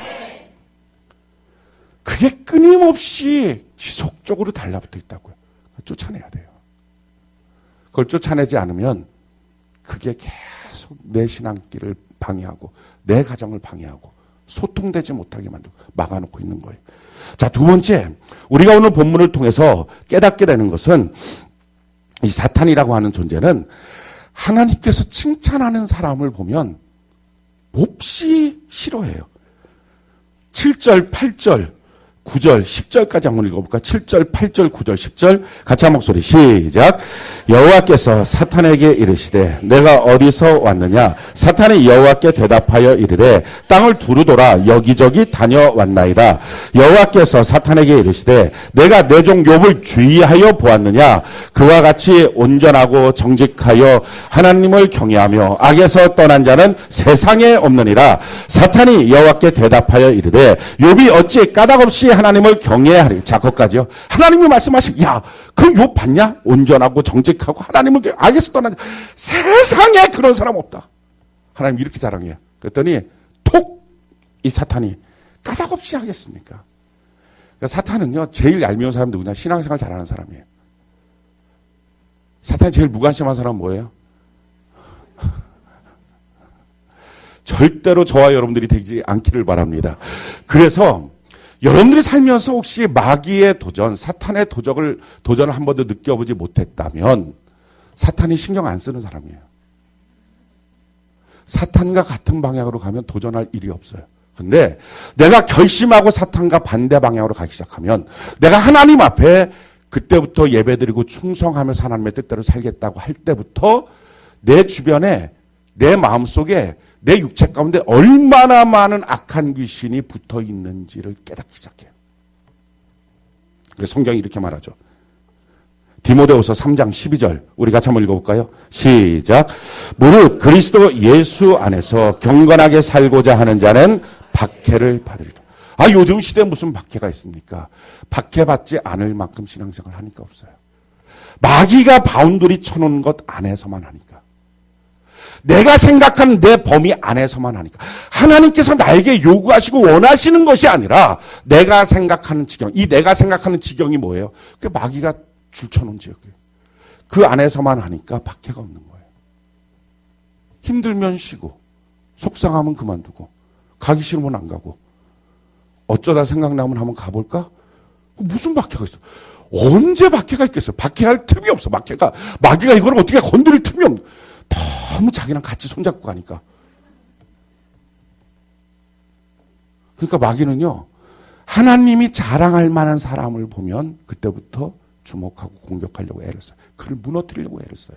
그게 끊임없이 지속적으로 달라붙어 있다고요. 쫓아내야 돼요. 그걸 쫓아내지 않으면 그게 계속 내 신앙길을 방해하고 내 가정을 방해하고 소통되지 못하게 만들고 막아놓고 있는 거예요. 자, 두 번째, 우리가 오늘 본문을 통해서 깨닫게 되는 것은 이 사탄이라고 하는 존재는 하나님께서 칭찬하는 사람을 보면 몹시 싫어해요. 7절, 8절, 9절, 10절까지 한번 읽어볼까? 7절, 8절, 9절, 10절 같이 한 목소리 시작. 여호와께서 사탄에게 이르시되 내가 어디서 왔느냐? 사탄이 여호와께 대답하여 이르되 땅을 두루돌아 여기저기 다녀왔나이다. 여호와께서 사탄에게 이르시되 내가 내 종 욥을 주의하여 보았느냐? 그와 같이 온전하고 정직하여 하나님을 경외하며 악에서 떠난 자는 세상에 없느니라. 사탄이 여호와께 대답하여 이르되 욥이 어찌 까닭없이 하나님을 경외하리. 자, 거기까지요. 하나님이 말씀하신, 야, 그 욥 봤냐? 온전하고 정직하고 하나님을 악에서 떠난 세상에 그런 사람 없다. 하나님 이렇게 자랑해요. 그랬더니 톡! 이 사탄이 까닭없이 하겠습니까? 그러니까 사탄은요, 제일 얄미운 사람 누구냐? 신앙생활 잘하는 사람이에요. 사탄이 제일 무관심한 사람은 뭐예요? 절대로 저와 여러분들이 되지 않기를 바랍니다. 그래서 여러분들이 살면서 혹시 마귀의 도전, 사탄의 도전을 한 번도 느껴보지 못했다면 사탄이 신경 안 쓰는 사람이에요. 사탄과 같은 방향으로 가면 도전할 일이 없어요. 근데 내가 결심하고 사탄과 반대 방향으로 가기 시작하면 내가 하나님 앞에 그때부터 예배드리고 충성하면서 하나님의 뜻대로 살겠다고 할 때부터 내 주변에 내 마음속에 내 육체 가운데 얼마나 많은 악한 귀신이 붙어 있는지를 깨닫기 시작해요. 성경이 이렇게 말하죠. 디모데후서 3장 12절 우리 같이 한번 읽어볼까요? 시작. 무릇 그리스도 예수 안에서 경건하게 살고자 하는 자는 박해를 받으리라. 아, 요즘 시대에 무슨 박해가 있습니까? 박해받지 않을 만큼 신앙생활 하니까 없어요. 마귀가 바운더리 쳐놓은 것 안에서만 하니까. 내가 생각하는 내 범위 안에서만 하니까. 하나님께서 나에게 요구하시고 원하시는 것이 아니라 내가 생각하는 지경. 이 내가 생각하는 지경이 뭐예요? 그 마귀가 줄쳐놓은 지역이에요. 그 안에서만 하니까 박해가 없는 거예요. 힘들면 쉬고 속상하면 그만두고 가기 싫으면 안 가고 어쩌다 생각나면 한번 가볼까? 무슨 박해가 있어? 언제 박해가 있겠어요? 박해할 틈이 없어. 마귀가 이걸 어떻게 건드릴 틈이 없는. 너무 자기랑 같이 손잡고 가니까. 그러니까 마귀는요, 하나님이 자랑할 만한 사람을 보면 그때부터 주목하고 공격하려고 애를 써요. 그를 무너뜨리려고 애를 써요.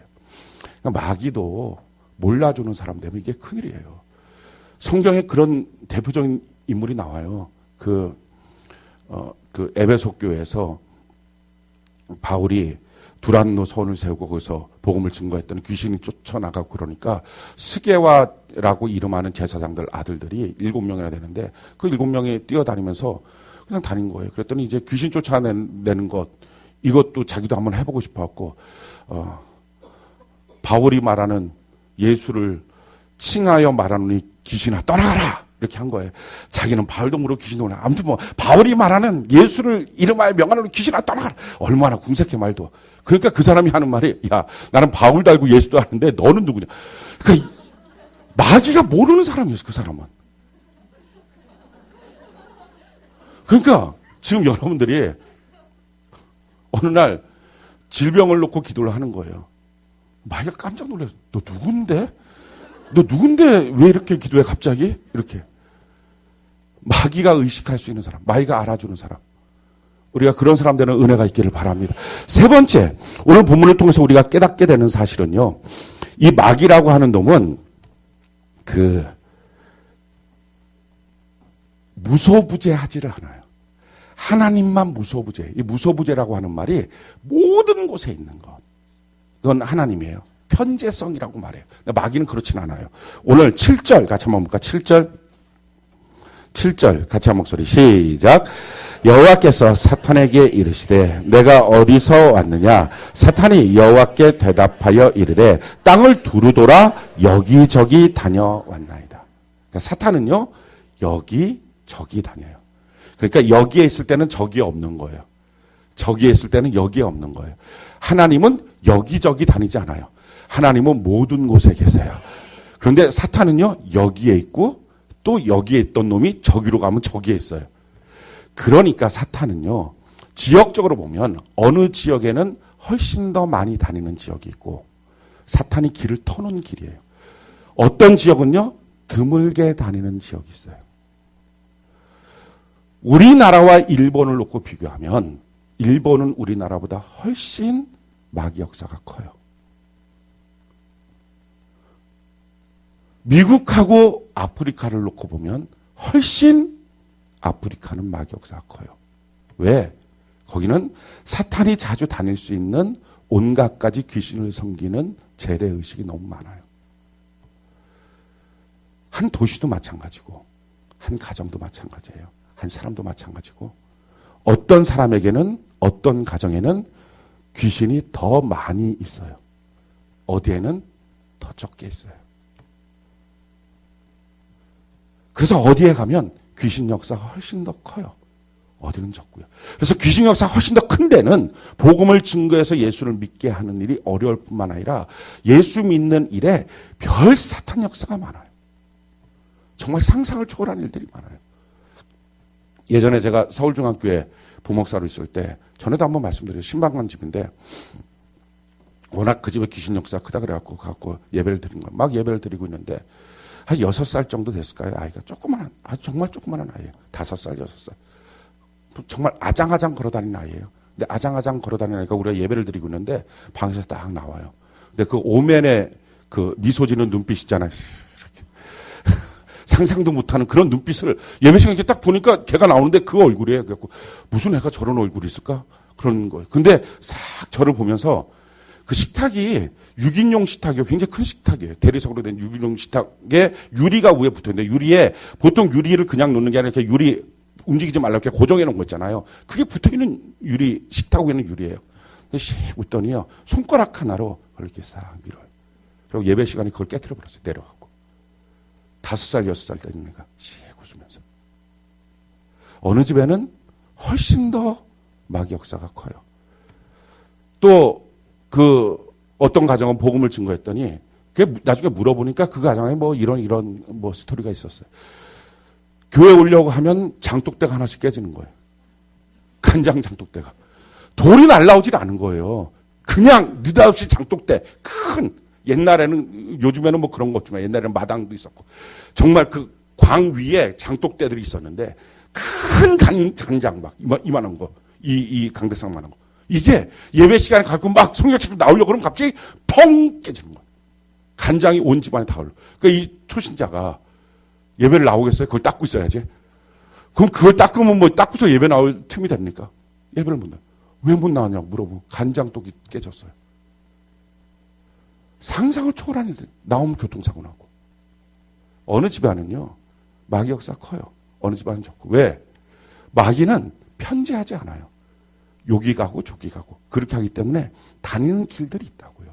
그러니까 마귀도 몰라주는 사람 되면 이게 큰일이에요. 성경에 그런 대표적인 인물이 나와요. 그 에베소 교회에서 바울이 두란노 서원을 세우고 거기서 복음을 증거했더니 귀신이 쫓아나가고 그러니까 스게와라고 이름하는 제사장들 아들들이 7명이나 되는데 그 7명이 뛰어다니면서 그냥 다닌 거예요. 그랬더니 이제 귀신 쫓아내는 것 이것도 자기도 한번 해보고 싶어갖고 바울이 말하는 예수를 칭하여 말하노니 귀신아 떠나가라 이렇게 한 거예요. 자기는 바울도 모르고 귀신도 모르고 아무튼 뭐 바울이 말하는 예수를 이름하여 명하노니 귀신아 떠나가라. 얼마나 궁색해 말도. 그러니까 그 사람이 하는 말이 야 나는 바울도 알고 예수도 아는데 너는 누구냐. 그러니까 마귀가 모르는 사람이었어 그 사람은. 그러니까 지금 여러분들이 어느 날 질병을 놓고 기도를 하는 거예요. 마귀가 깜짝 놀라서 너 누군데? 너 누군데 왜 이렇게 기도해 갑자기? 이렇게. 마귀가 의식할 수 있는 사람, 마귀가 알아주는 사람. 우리가 그런 사람 되는 은혜가 있기를 바랍니다. 세 번째, 오늘 본문을 통해서 우리가 깨닫게 되는 사실은요. 이 마귀라고 하는 놈은 무소부재하지를 않아요. 하나님만 무소부재. 이 무소부재라고 하는 말이 모든 곳에 있는 것. 그건 하나님이에요. 편재성이라고 말해요. 근데 마귀는 그렇진 않아요. 오늘 7절 같이 한번 볼까? 7절 같이 한 목소리 시작. 여호와께서 사탄에게 이르시되 내가 어디서 왔느냐? 사탄이 여호와께 대답하여 이르되 땅을 두루돌아 여기저기 다녀왔나이다. 그러니까 사탄은요 여기저기 다녀요. 그러니까 여기에 있을 때는 적이 없는 거예요. 저기에 있을 때는 여기에 없는 거예요. 하나님은 여기저기 다니지 않아요. 하나님은 모든 곳에 계세요. 그런데 사탄은요, 여기에 있고 또 여기에 있던 놈이 저기로 가면 저기에 있어요. 그러니까 사탄은요, 지역적으로 보면 어느 지역에는 훨씬 더 많이 다니는 지역이 있고 사탄이 길을 터놓은 길이에요. 어떤 지역은요, 드물게 다니는 지역이 있어요. 우리나라와 일본을 놓고 비교하면 일본은 우리나라보다 훨씬 마귀 역사가 커요. 미국하고 아프리카를 놓고 보면 훨씬 아프리카는 마귀 역사가 커요. 왜? 거기는 사탄이 자주 다닐 수 있는 온갖 가지 귀신을 섬기는 재래의식이 너무 많아요. 한 도시도 마찬가지고 한 가정도 마찬가지예요. 한 사람도 마찬가지고 어떤 사람에게는 어떤 가정에는 귀신이 더 많이 있어요. 어디에는 더 적게 있어요. 그래서 어디에 가면 귀신 역사가 훨씬 더 커요. 어디는 적고요. 그래서 귀신 역사가 훨씬 더 큰 데는 복음을 증거해서 예수를 믿게 하는 일이 어려울 뿐만 아니라 예수 믿는 일에 별 사탄 역사가 많아요. 정말 상상을 초월한 일들이 많아요. 예전에 제가 서울중앙교회 부목사로 있을 때 전에도 한번 말씀드려요. 신방관 집인데 워낙 그 집에 귀신 역사가 크다 그래갖고 갖고 예배를 드린 거예요. 막 예배를 드리고 있는데 한 6살 정도 됐을까요? 아이가 조그만한, 아주 정말 조그만한 아이예요. 5살, 6살. 정말 아장아장 걸어다니는 아이예요. 근데 아장아장 걸어다니니까 우리가 예배를 드리고 있는데 방에서 딱 나와요. 근데 그 오면에 그 미소 지는 눈빛 있잖아요. 이렇게. 상상도 못하는 그런 눈빛을 예배 시간에 딱 보니까 걔가 나오는데 그 얼굴이에요. 그래갖고 무슨 애가 저런 얼굴이 있을까? 그런 거예요. 근데 싹 저를 보면서 그 식탁이 6인용 식탁이에요. 굉장히 큰 식탁이에요. 대리석으로 된 6인용 식탁에 유리가 위에 붙어 있는데 유리에 보통 유리를 그냥 놓는 게 아니라 이렇게 유리 움직이지 말라고 이렇게 고정해 놓은 거 있잖아요. 그게 붙어 있는 유리, 식탁 위에는 유리예요. 씩 웃더니요. 손가락 하나로 그걸 이렇게 싹 밀어요. 그리고 예배 시간에 그걸 깨트려 버렸어요. 내려가고. 5살, 6살 되니까 씩 웃으면서. 어느 집에는 훨씬 더 마귀 역사가 커요. 또 그 어떤 가정은 복음을 증거했더니 그게 나중에 물어보니까 그 가정에 뭐 이런 뭐 스토리가 있었어요. 교회 오려고 하면 장독대가 하나씩 깨지는 거예요. 간장 장독대가. 돌이 날라오질 않은 거예요. 그냥 느닷없이 장독대 큰 옛날에는 요즘에는 뭐 그런 거 없지만 옛날에는 마당도 있었고 정말 그 광 위에 장독대들이 있었는데 큰 간장 막 이만한 거 이 강대상만한 거 이게 예배 시간에 가고 막 성경책으로 나오려고 그러면 갑자기 펑 깨지는 거예요. 간장이 온 집안에 다 흘러. 그러니까 이 초신자가 예배를 나오겠어요? 그걸 닦고 있어야지. 그럼 그걸 닦으면 뭐 닦고서 예배 나올 틈이 됩니까? 예배를 못 나와요. 왜 못 나왔냐고 물어보면 간장독이 깨졌어요. 상상을 초월한 일들. 나오면 교통사고 나고. 어느 집안은요. 마귀 역사가 커요. 어느 집안은 적고. 왜? 마귀는 편지하지 않아요. 여기 가고 저기 가고. 그렇게 하기 때문에 다니는 길들이 있다고요.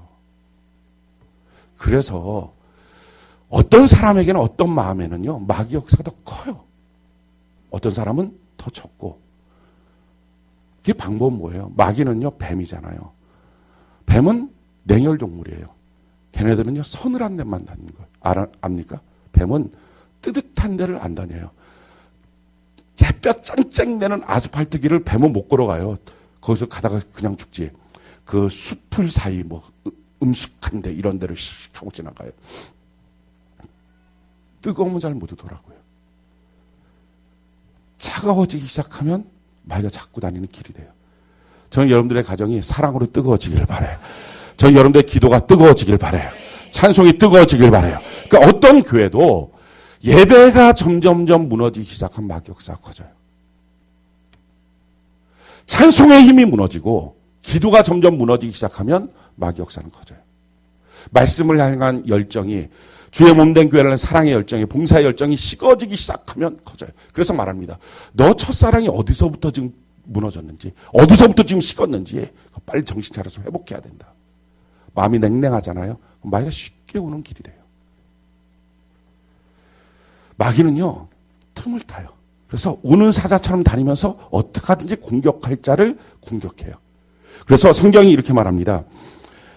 그래서 어떤 사람에게는 어떤 마음에는요. 마귀 역사가 더 커요. 어떤 사람은 더 적고. 그게 방법은 뭐예요? 마귀는요. 뱀이잖아요. 뱀은 냉혈 동물이에요. 걔네들은요. 서늘한 데만 다니는 거예요. 압니까? 뱀은 뜨뜻한 데를 안 다녀요. 햇볕 쨍쨍 내는 아스팔트 길을 뱀은 못 걸어가요. 거기서 가다가 그냥 죽지. 그 숲풀 사이 뭐 음숙한 데 이런 데를 씩 하고 지나가요. 뜨거우면 잘 못 오더라고요. 차가워지기 시작하면 마귀가 자꾸 다니는 길이 돼요. 저는 여러분들의 가정이 사랑으로 뜨거워지길 바라요. 저는 여러분들의 기도가 뜨거워지길 바라요. 찬송이 뜨거워지길 바라요. 그러니까 어떤 교회도 예배가 점점점 무너지기 시작한 마귀 역사가 커져요. 찬송의 힘이 무너지고 기도가 점점 무너지기 시작하면 마귀 역사는 커져요. 말씀을 향한 열정이 주의 몸된 교회라는 사랑의 열정이 봉사의 열정이 식어지기 시작하면 커져요. 그래서 말합니다. 너 첫사랑이 어디서부터 지금 무너졌는지 어디서부터 지금 식었는지 빨리 정신 차려서 회복해야 된다. 마음이 냉랭하잖아요. 마귀가 쉽게 오는 길이 돼요. 마귀는요. 틈을 타요. 그래서 우는 사자처럼 다니면서 어떻게 하든지 공격할 자를 공격해요. 그래서 성경이 이렇게 말합니다.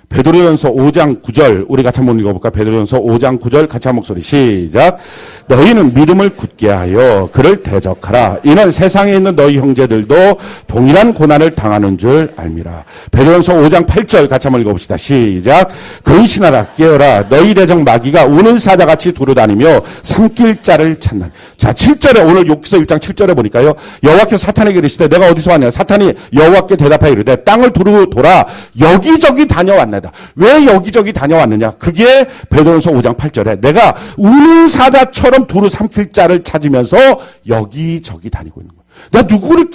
베드로전서 5장 9절 우리 같이 한번 읽어볼까? 베드로전서 5장 9절 같이 한 목소리 시작. 너희는 믿음을 굳게 하여 그를 대적하라. 이는 세상에 있는 너희 형제들도 동일한 고난을 당하는 줄 알미라. 베드로전서 5장 8절 같이 한번 읽어봅시다. 시작. 근신하라 깨어라. 너희 대적 마귀가 우는 사자같이 두루다니며 삼킬 자를 찾는. 자 7절에 오늘 욥기서 1장 7절에 보니까요. 여호와께서 사탄에게 이르시되 내가 어디서 왔냐. 사탄이 여호와께 대답하여 이르되 땅을 두루 돌아 여기저기 다녀왔나이다. 왜 여기저기 다녀왔느냐. 그게 베드로전서 5장 8절에 내가 우는 사자처럼 두루 삼킬 자를 찾으면서 여기저기 다니고 있는 거야. 내가 누구를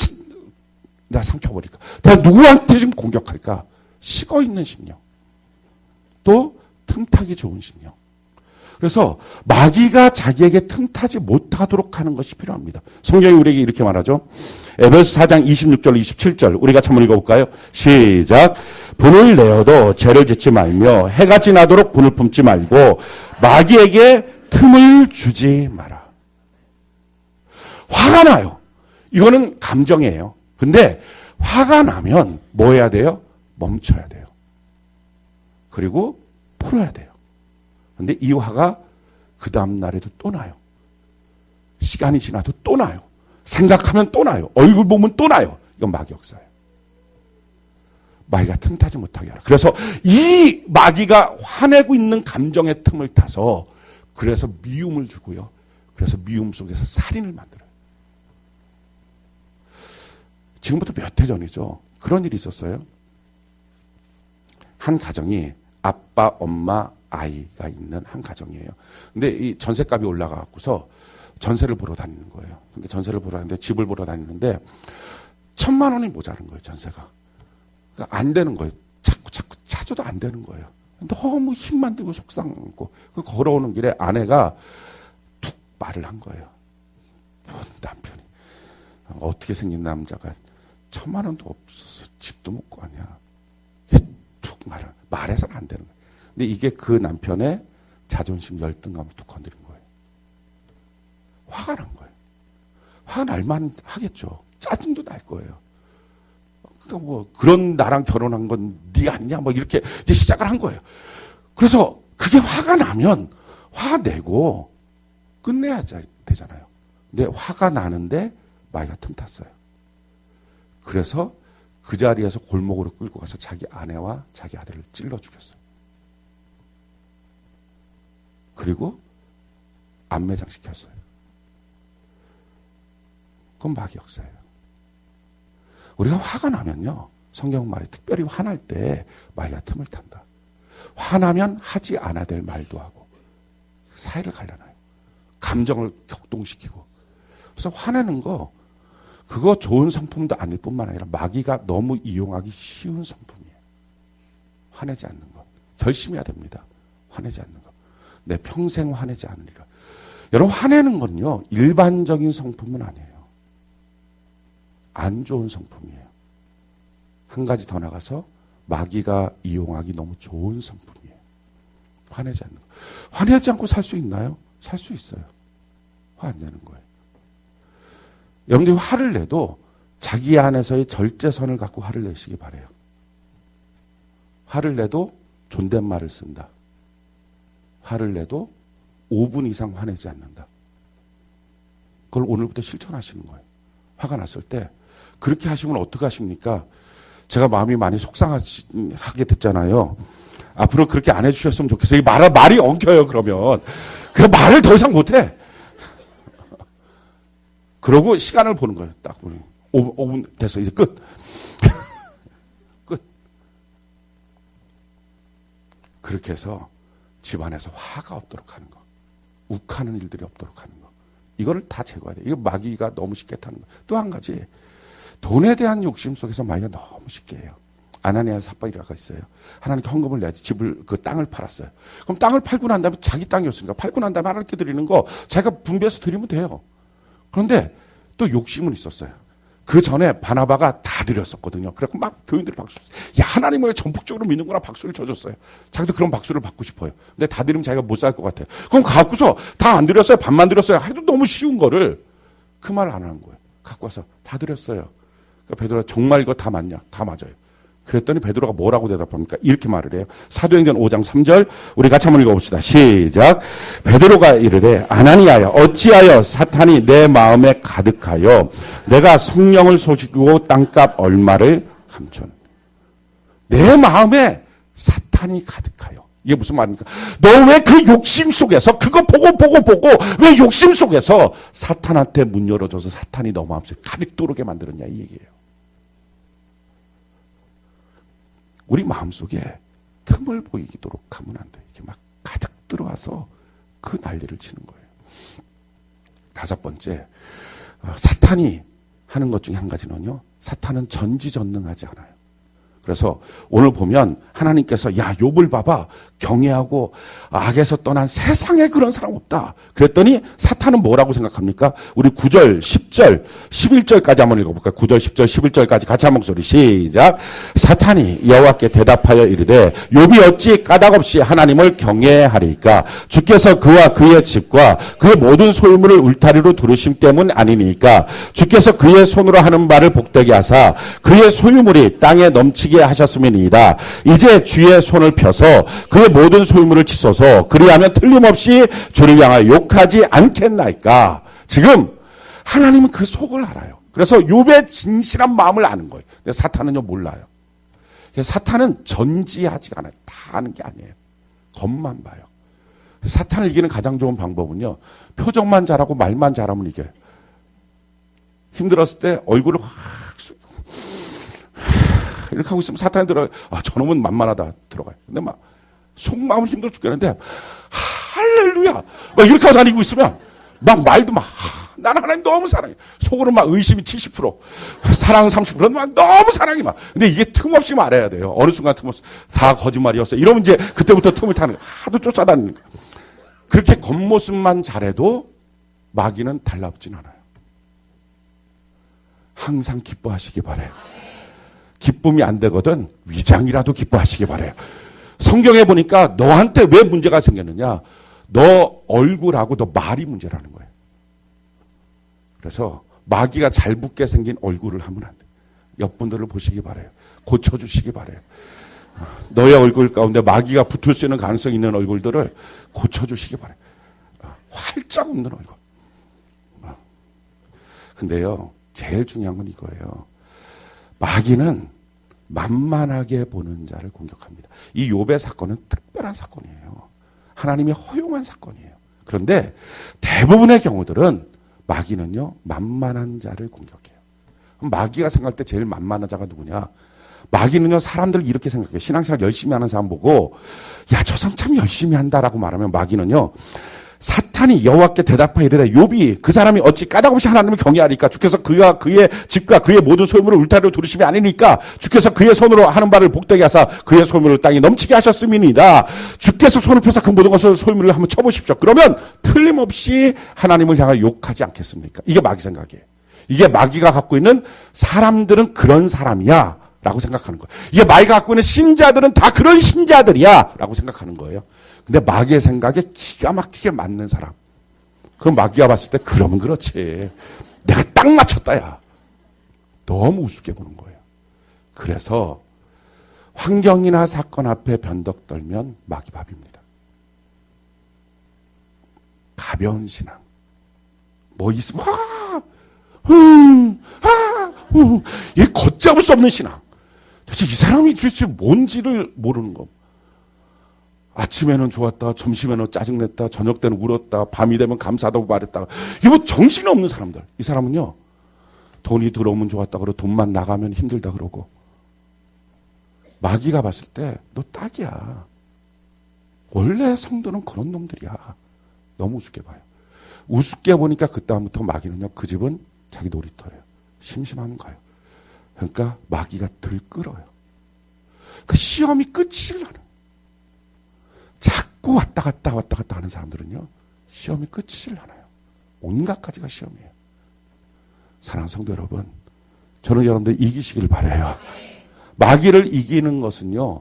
내가 삼켜버릴까? 내가 누구한테 좀 공격할까? 식어있는 심령. 또 틈타기 좋은 심령. 그래서 마귀가 자기에게 틈타지 못하도록 하는 것이 필요합니다. 성경이 우리에게 이렇게 말하죠. 에베소 4장 26절 27절 우리가 한번 읽어볼까요? 시작. 분을 내어도 죄를 짓지 말며 해가 지나도록 분을 품지 말고 마귀에게 틈을 주지 마라. 화가 나요. 이거는 감정이에요. 근데 화가 나면 뭐 해야 돼요? 멈춰야 돼요. 그리고 풀어야 돼요. 근데 이 화가 그 다음 날에도 또 나요. 시간이 지나도 또 나요. 생각하면 또 나요. 얼굴 보면 또 나요. 이건 마귀 역사예요. 마귀가 틈타지 못하게 하라. 그래서 이 마귀가 화내고 있는 감정의 틈을 타서 그래서 미움을 주고요. 그래서 미움 속에서 살인을 만들어요. 지금부터 몇 해 전이죠. 그런 일이 있었어요. 한 가정이 아빠, 엄마, 아이가 있는 한 가정이에요. 근데 이 전셋값이 올라가고서 전세를 보러 다니는 거예요. 근데 전세를 보러 다니는데 집을 보러 다니는데 1,000만 원이 모자른 거예요, 전세가. 그러니까 안 되는 거예요. 자꾸 찾아도 안 되는 거예요. 너무 힘만 들고 속상하고 그 걸어오는 길에 아내가 툭 말을 한 거예요. 남편이 어떻게 생긴 남자가 1,000만 원도 없어서 집도 못 구하냐. 툭 말해서는 안 되는 거예요. 근데 이게 그 남편의 자존심 열등감을 툭 건드린 거예요. 화가 난 거예요. 화가 날만 하겠죠. 짜증도 날 거예요. 그러니까 뭐 그런 나랑 결혼한 건 네 아니냐 뭐 이렇게 이제 시작을 한 거예요. 그래서 그게 화가 나면 화 내고 끝내야 되잖아요. 근데 화가 나는데 마귀가 틈탔어요. 그래서 그 자리에서 골목으로 끌고 가서 자기 아내와 자기 아들을 찔러 죽였어요. 그리고 안매장시켰어요. 그건 마귀 역사예요. 우리가 화가 나면요. 성경 말에 특별히 화날 때 마귀가 틈을 탄다. 화나면 하지 않아야 될 말도 하고 사이를 갈라놔요. 감정을 격동시키고. 그래서 화내는 거 그거 좋은 성품도 아닐 뿐만 아니라 마귀가 너무 이용하기 쉬운 성품이에요. 화내지 않는 것. 결심해야 됩니다. 화내지 않는 것. 내 평생 화내지 않으리라. 여러분 화내는 건요. 일반적인 성품은 아니에요. 안 좋은 성품이에요. 한 가지 더 나가서 마귀가 이용하기 너무 좋은 성품이에요. 화내지 않는 거. 화내지 않고 살 수 있나요? 살 수 있어요. 화 안 내는 거예요. 여러분들이 화를 내도 자기 안에서의 절제선을 갖고 화를 내시기 바라요. 화를 내도 존댓말을 쓴다. 화를 내도 5분 이상 화내지 않는다. 그걸 오늘부터 실천하시는 거예요. 화가 났을 때 그렇게 하시면 어떻게 하십니까? 제가 마음이 많이 속상하게 됐잖아요. 앞으로 그렇게 안 해주셨으면 좋겠어요. 말이 엉켜요, 그러면. 그래, 말을 더 이상 못해. 그러고 시간을 보는 거예요. 딱 5분 돼서 이제 끝. 끝. 그렇게 해서 집안에서 화가 없도록 하는 거. 욱하는 일들이 없도록 하는 거. 이거를 다 제거해야 돼요. 이거 마귀가 너무 쉽게 타는 거예요. 또 한 가지. 돈에 대한 욕심 속에서 마귀가 너무 쉽게 해요. 아나니아 삽바이라가 있어요. 하나님께 헌금을 내야지 집을 그 땅을 팔았어요. 그럼 땅을 팔고 난 다음에 자기 땅이었으니까 팔고 난 다음에 하나님께 드리는 거 자기가 분배해서 드리면 돼요. 그런데 또 욕심은 있었어요. 그 전에 바나바가 다 드렸었거든요. 그래서 막 교인들이 박수 쳤어요. 야, 하나님을 전폭적으로 믿는구나 박수를 쳐줬어요. 자기도 그런 박수를 받고 싶어요. 근데 다 드리면 자기가 못 살 것 같아요. 그럼 갖고서 다 안 드렸어요. 반만 드렸어요. 해도 너무 쉬운 거를 그 말 안 하는 거예요. 갖고 와서 다 드렸어요. 그러니까 베드로가 정말 이거 다 맞냐? 다 맞아요. 그랬더니 베드로가 뭐라고 대답합니까? 이렇게 말을 해요. 사도행전 5장 3절 우리 같이 한번 읽어봅시다. 시작. 베드로가 이르되 아나니아여 어찌하여 사탄이 내 마음에 가득하여 내가 성령을 속이고 땅값 얼마를 감춘. 내 마음에 사탄이 가득하여. 이게 무슨 말입니까? 너 왜 그 욕심 속에서 그거 보고 왜 욕심 속에서 사탄한테 문 열어줘서 사탄이 너 마음속에 가득 들어오게 만들었냐 이 얘기예요. 우리 마음속에 틈을 보이도록 하면 안 돼. 이렇게 막 가득 들어와서 그 난리를 치는 거예요. 다섯 번째, 사탄이 하는 것 중에 한 가지는요. 사탄은 전지전능하지 않아요. 그래서 오늘 보면 하나님께서 야 욥을 봐봐 경외하고 악에서 떠난 세상에 그런 사람 없다. 그랬더니 사탄은 뭐라고 생각합니까? 우리 9절, 10절, 11절까지 한번 읽어볼까요? 9절, 10절, 11절까지 같이 한 목소리 시작. 사탄이 여호와께 대답하여 이르되 욥이 어찌 까닭없이 하나님을 경외하리까? 주께서 그와 그의 집과 그의 모든 소유물을 울타리로 두르심 때문 아니니까? 주께서 그의 손으로 하는 바를 복되게 하사 그의 소유물이 땅에 넘치게 하셨음이니이다. 이제 주의 손을 펴서 그의 모든 소유물을 치소서. 그리하면 틀림없이 주를 향하여 욕하지 않겠나이까. 지금 하나님은 그 속을 알아요. 그래서 욥의 진실한 마음을 아는 거예요. 근데 사탄은요 몰라요. 사탄은 전지하지가 않아요. 다 아는 게 아니에요. 겉만 봐요. 사탄을 이기는 가장 좋은 방법은요. 표정만 잘하고 말만 잘하면 이겨요. 힘들었을 때 얼굴을 확 이렇게 하고 있으면 사탄이 들어가요. 아, 저놈은 만만하다. 들어가요. 근데 막, 속마음은 힘들어 죽겠는데, 할렐루야! 막 이렇게 하고 다니고 있으면, 막 말도 막, 나는 하나님 너무 사랑해. 속으로 막 의심이 70%, 사랑은 30%, 막 너무 사랑이 막. 근데 이게 틈없이 말해야 돼요. 어느 순간 틈없이. 다 거짓말이었어요. 이러면 이제 그때부터 틈을 타는 거예요. 하도 쫓아다니는 거예요. 그렇게 겉모습만 잘해도 마귀는 달라붙진 않아요. 항상 기뻐하시기 바라요. 기쁨이 안 되거든 위장이라도 기뻐하시기 바라요. 성경에 보니까 너한테 왜 문제가 생겼느냐? 너 얼굴하고 너 말이 문제라는 거예요. 그래서 마귀가 잘 붙게 생긴 얼굴을 하면 안 돼. 옆분들을 보시기 바라요. 고쳐주시기 바라요. 너의 얼굴 가운데 마귀가 붙을 수 있는 가능성이 있는 얼굴들을 고쳐주시기 바라요. 활짝 웃는 얼굴. 근데요 제일 중요한 건 이거예요. 마귀는 만만하게 보는 자를 공격합니다. 이 욥의 사건은 특별한 사건이에요. 하나님이 허용한 사건이에요. 그런데 대부분의 경우들은 마귀는요 만만한 자를 공격해요. 마귀가 생각할 때 제일 만만한 자가 누구냐? 마귀는요 사람들 이렇게 생각해요. 신앙생활 열심히 하는 사람 보고 야, 저 사람 참 열심히 한다라고 말하면 마귀는요 사탄이 여호와께 대답하여 이르되 욥이 그 사람이 어찌 까닭없이 하나님을 경외하리까? 주께서 그와 그의 집과 그의 모든 소유물을 울타리로 두르심이 아니니까? 주께서 그의 손으로 하는 바를 복되게 하사 그의 소유물을 땅에 넘치게 하셨음이니이다. 주께서 손을 펴서 그 모든 것을 소유물을 한번 쳐보십시오. 그러면 틀림없이 하나님을 향하여 욕하지 않겠습니까? 이게 마귀 생각이에요. 이게 마귀가 갖고 있는 사람들은 그런 사람이야 라고 생각하는 거예요. 이게 마귀가 갖고 있는 신자들은 다 그런 신자들이야 라고 생각하는 거예요. 근데 마귀의 생각에 기가 막히게 맞는 사람. 그럼 마귀가 봤을 때 그러면 그렇지. 내가 딱 맞췄다 야. 너무 우습게 보는 거예요. 그래서 환경이나 사건 앞에 변덕 떨면 마귀 밥입니다. 가벼운 신앙. 뭐 있으면 얘 걷잡을 수 없는 신앙. 도대체 이 사람이 도대체 뭔지를 모르는 거. 아침에는 좋았다, 점심에는 짜증냈다, 저녁 때는 울었다, 밤이 되면 감사하다고 말했다. 이거 뭐 정신이 없는 사람들. 이 사람은요, 돈이 들어오면 좋았다 그러고 돈만 나가면 힘들다 그러고. 마귀가 봤을 때 너 딱이야. 원래 성도는 그런 놈들이야. 너무 우습게 봐요. 우습게 보니까 그다음부터 마귀는요, 그 집은 자기 놀이터예요. 심심하면 가요. 그러니까 마귀가 들끓어요. 그 시험이 끝이 나는. 자꾸 왔다 갔다 하는 사람들은요, 시험이 끝이 나요. 온갖 가지가 시험이에요. 사랑하는 성도 여러분, 저는 여러분들 이기시길 바라요. 마귀를 이기는 것은요,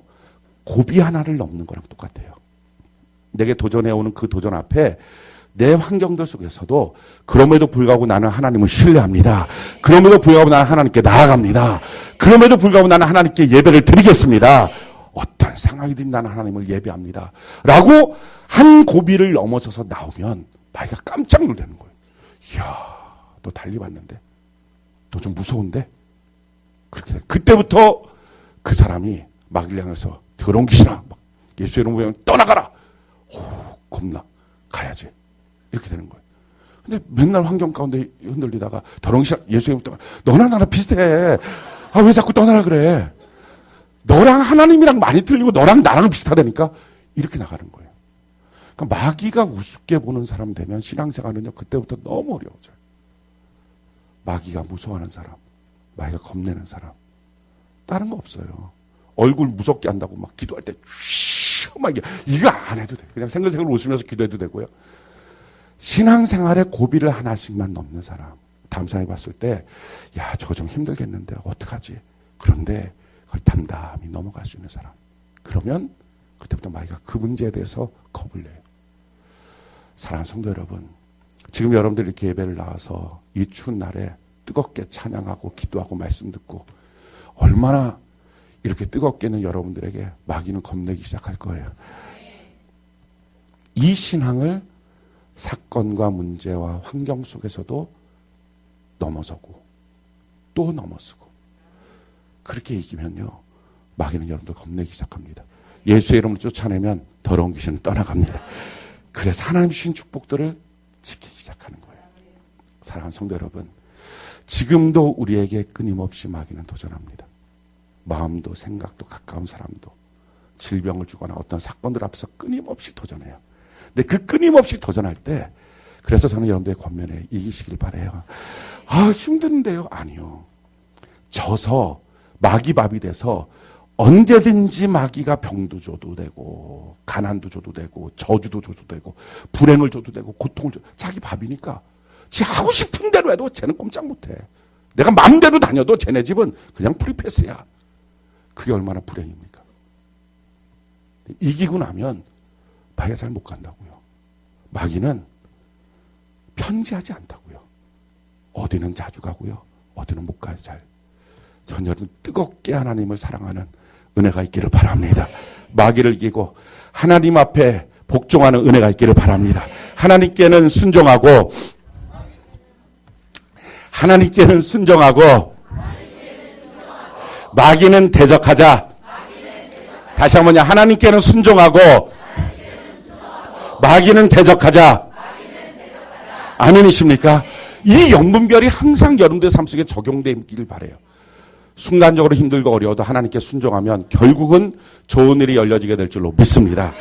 고비 하나를 넘는 거랑 똑같아요. 내게 도전해오는 그 도전 앞에 내 환경들 속에서도 그럼에도 불구하고 나는 하나님을 신뢰합니다. 그럼에도 불구하고 나는 하나님께 나아갑니다. 그럼에도 불구하고 나는 하나님께 예배를 드리겠습니다. 어떤 상황이든 나는 하나님을 예배합니다. 라고 한 고비를 넘어서서 나오면 마귀가 깜짝 놀라는 거예요. 이야, 너 달리 봤는데? 너 좀 무서운데? 그렇게 돼. 그때부터 그 사람이 마귀를 향해서 더러운 귀신아, 예수의 이름으로 보면 떠나가라. 오, 겁나. 가야지. 이렇게 되는 거예요. 근데 맨날 환경 가운데 흔들리다가 더러운 귀신아, 예수의 이름으로 떠나가. 너나 나랑 비슷해. 아, 왜 자꾸 떠나라 그래? 너랑 하나님이랑 많이 틀리고 너랑 나랑 비슷하다니까? 이렇게 나가는 거예요. 그러니까 마귀가 우습게 보는 사람 되면 신앙생활은요, 그때부터 너무 어려워져요. 마귀가 무서워하는 사람, 마귀가 겁내는 사람. 다른 거 없어요. 얼굴 무섭게 한다고 막 기도할 때, 막 이거 안 해도 돼. 그냥 생글생글 웃으면서 기도해도 되고요. 신앙생활에 고비를 하나씩만 넘는 사람. 다음 사람이 봤을 때, 야, 저거 좀 힘들겠는데, 어떡하지? 그런데 그걸 담담히 넘어갈 수 있는 사람. 그러면 그때부터 마귀가 그 문제에 대해서 겁을 내요. 사랑하는 성도 여러분, 지금 여러분들 이렇게 예배를 나와서 이 추운 날에 뜨겁게 찬양하고 기도하고 말씀 듣고 얼마나 이렇게 뜨겁게는 여러분들에게 마귀는 겁내기 시작할 거예요. 이 신앙을 사건과 문제와 환경 속에서도 넘어서고 또 넘어서고 그렇게 이기면요, 마귀는 여러분들 겁내기 시작합니다. 예수의 이름으로 쫓아내면 더러운 귀신은 떠나갑니다. 그래서 하나님 주신 축복들을 지키기 시작하는 거예요. 사랑하는 성도 여러분, 지금도 우리에게 끊임없이 마귀는 도전합니다. 마음도 생각도 가까운 사람도 질병을 주거나 어떤 사건들 앞에서 끊임없이 도전해요. 근데 그 끊임없이 도전할 때, 그래서 저는 여러분들의 권면에 이기시길 바라요. 아, 힘든데요? 아니요. 져서 마귀밥이 돼서 언제든지 마귀가 병도 줘도 되고 가난도 줘도 되고 저주도 줘도 되고 불행을 줘도 되고 고통을 줘도 자기 밥이니까 지 하고 싶은 대로 해도 쟤는 꼼짝 못해. 내가 마음대로 다녀도 쟤네 집은 그냥 프리패스야. 그게 얼마나 불행입니까? 이기고 나면 마귀가 잘 못 간다고요. 마귀는 편지하지 않다고요. 어디는 자주 가고요, 어디는 못 가요. 잘. 전 여러분 뜨겁게 하나님을 사랑하는 은혜가 있기를 바랍니다. 마귀를 이기고 하나님 앞에 복종하는 은혜가 있기를 바랍니다. 하나님께는 순종하고 마귀는 대적하자. 다시 한번요. 하나님께는 순종하고 마귀는 대적하자. 아멘이십니까? 이 영분별이 항상 여러분들의 삶 속에 적용되기를 바라요. 순간적으로 힘들고 어려워도 하나님께 순종하면 결국은 좋은 일이 열려지게 될 줄로 믿습니다.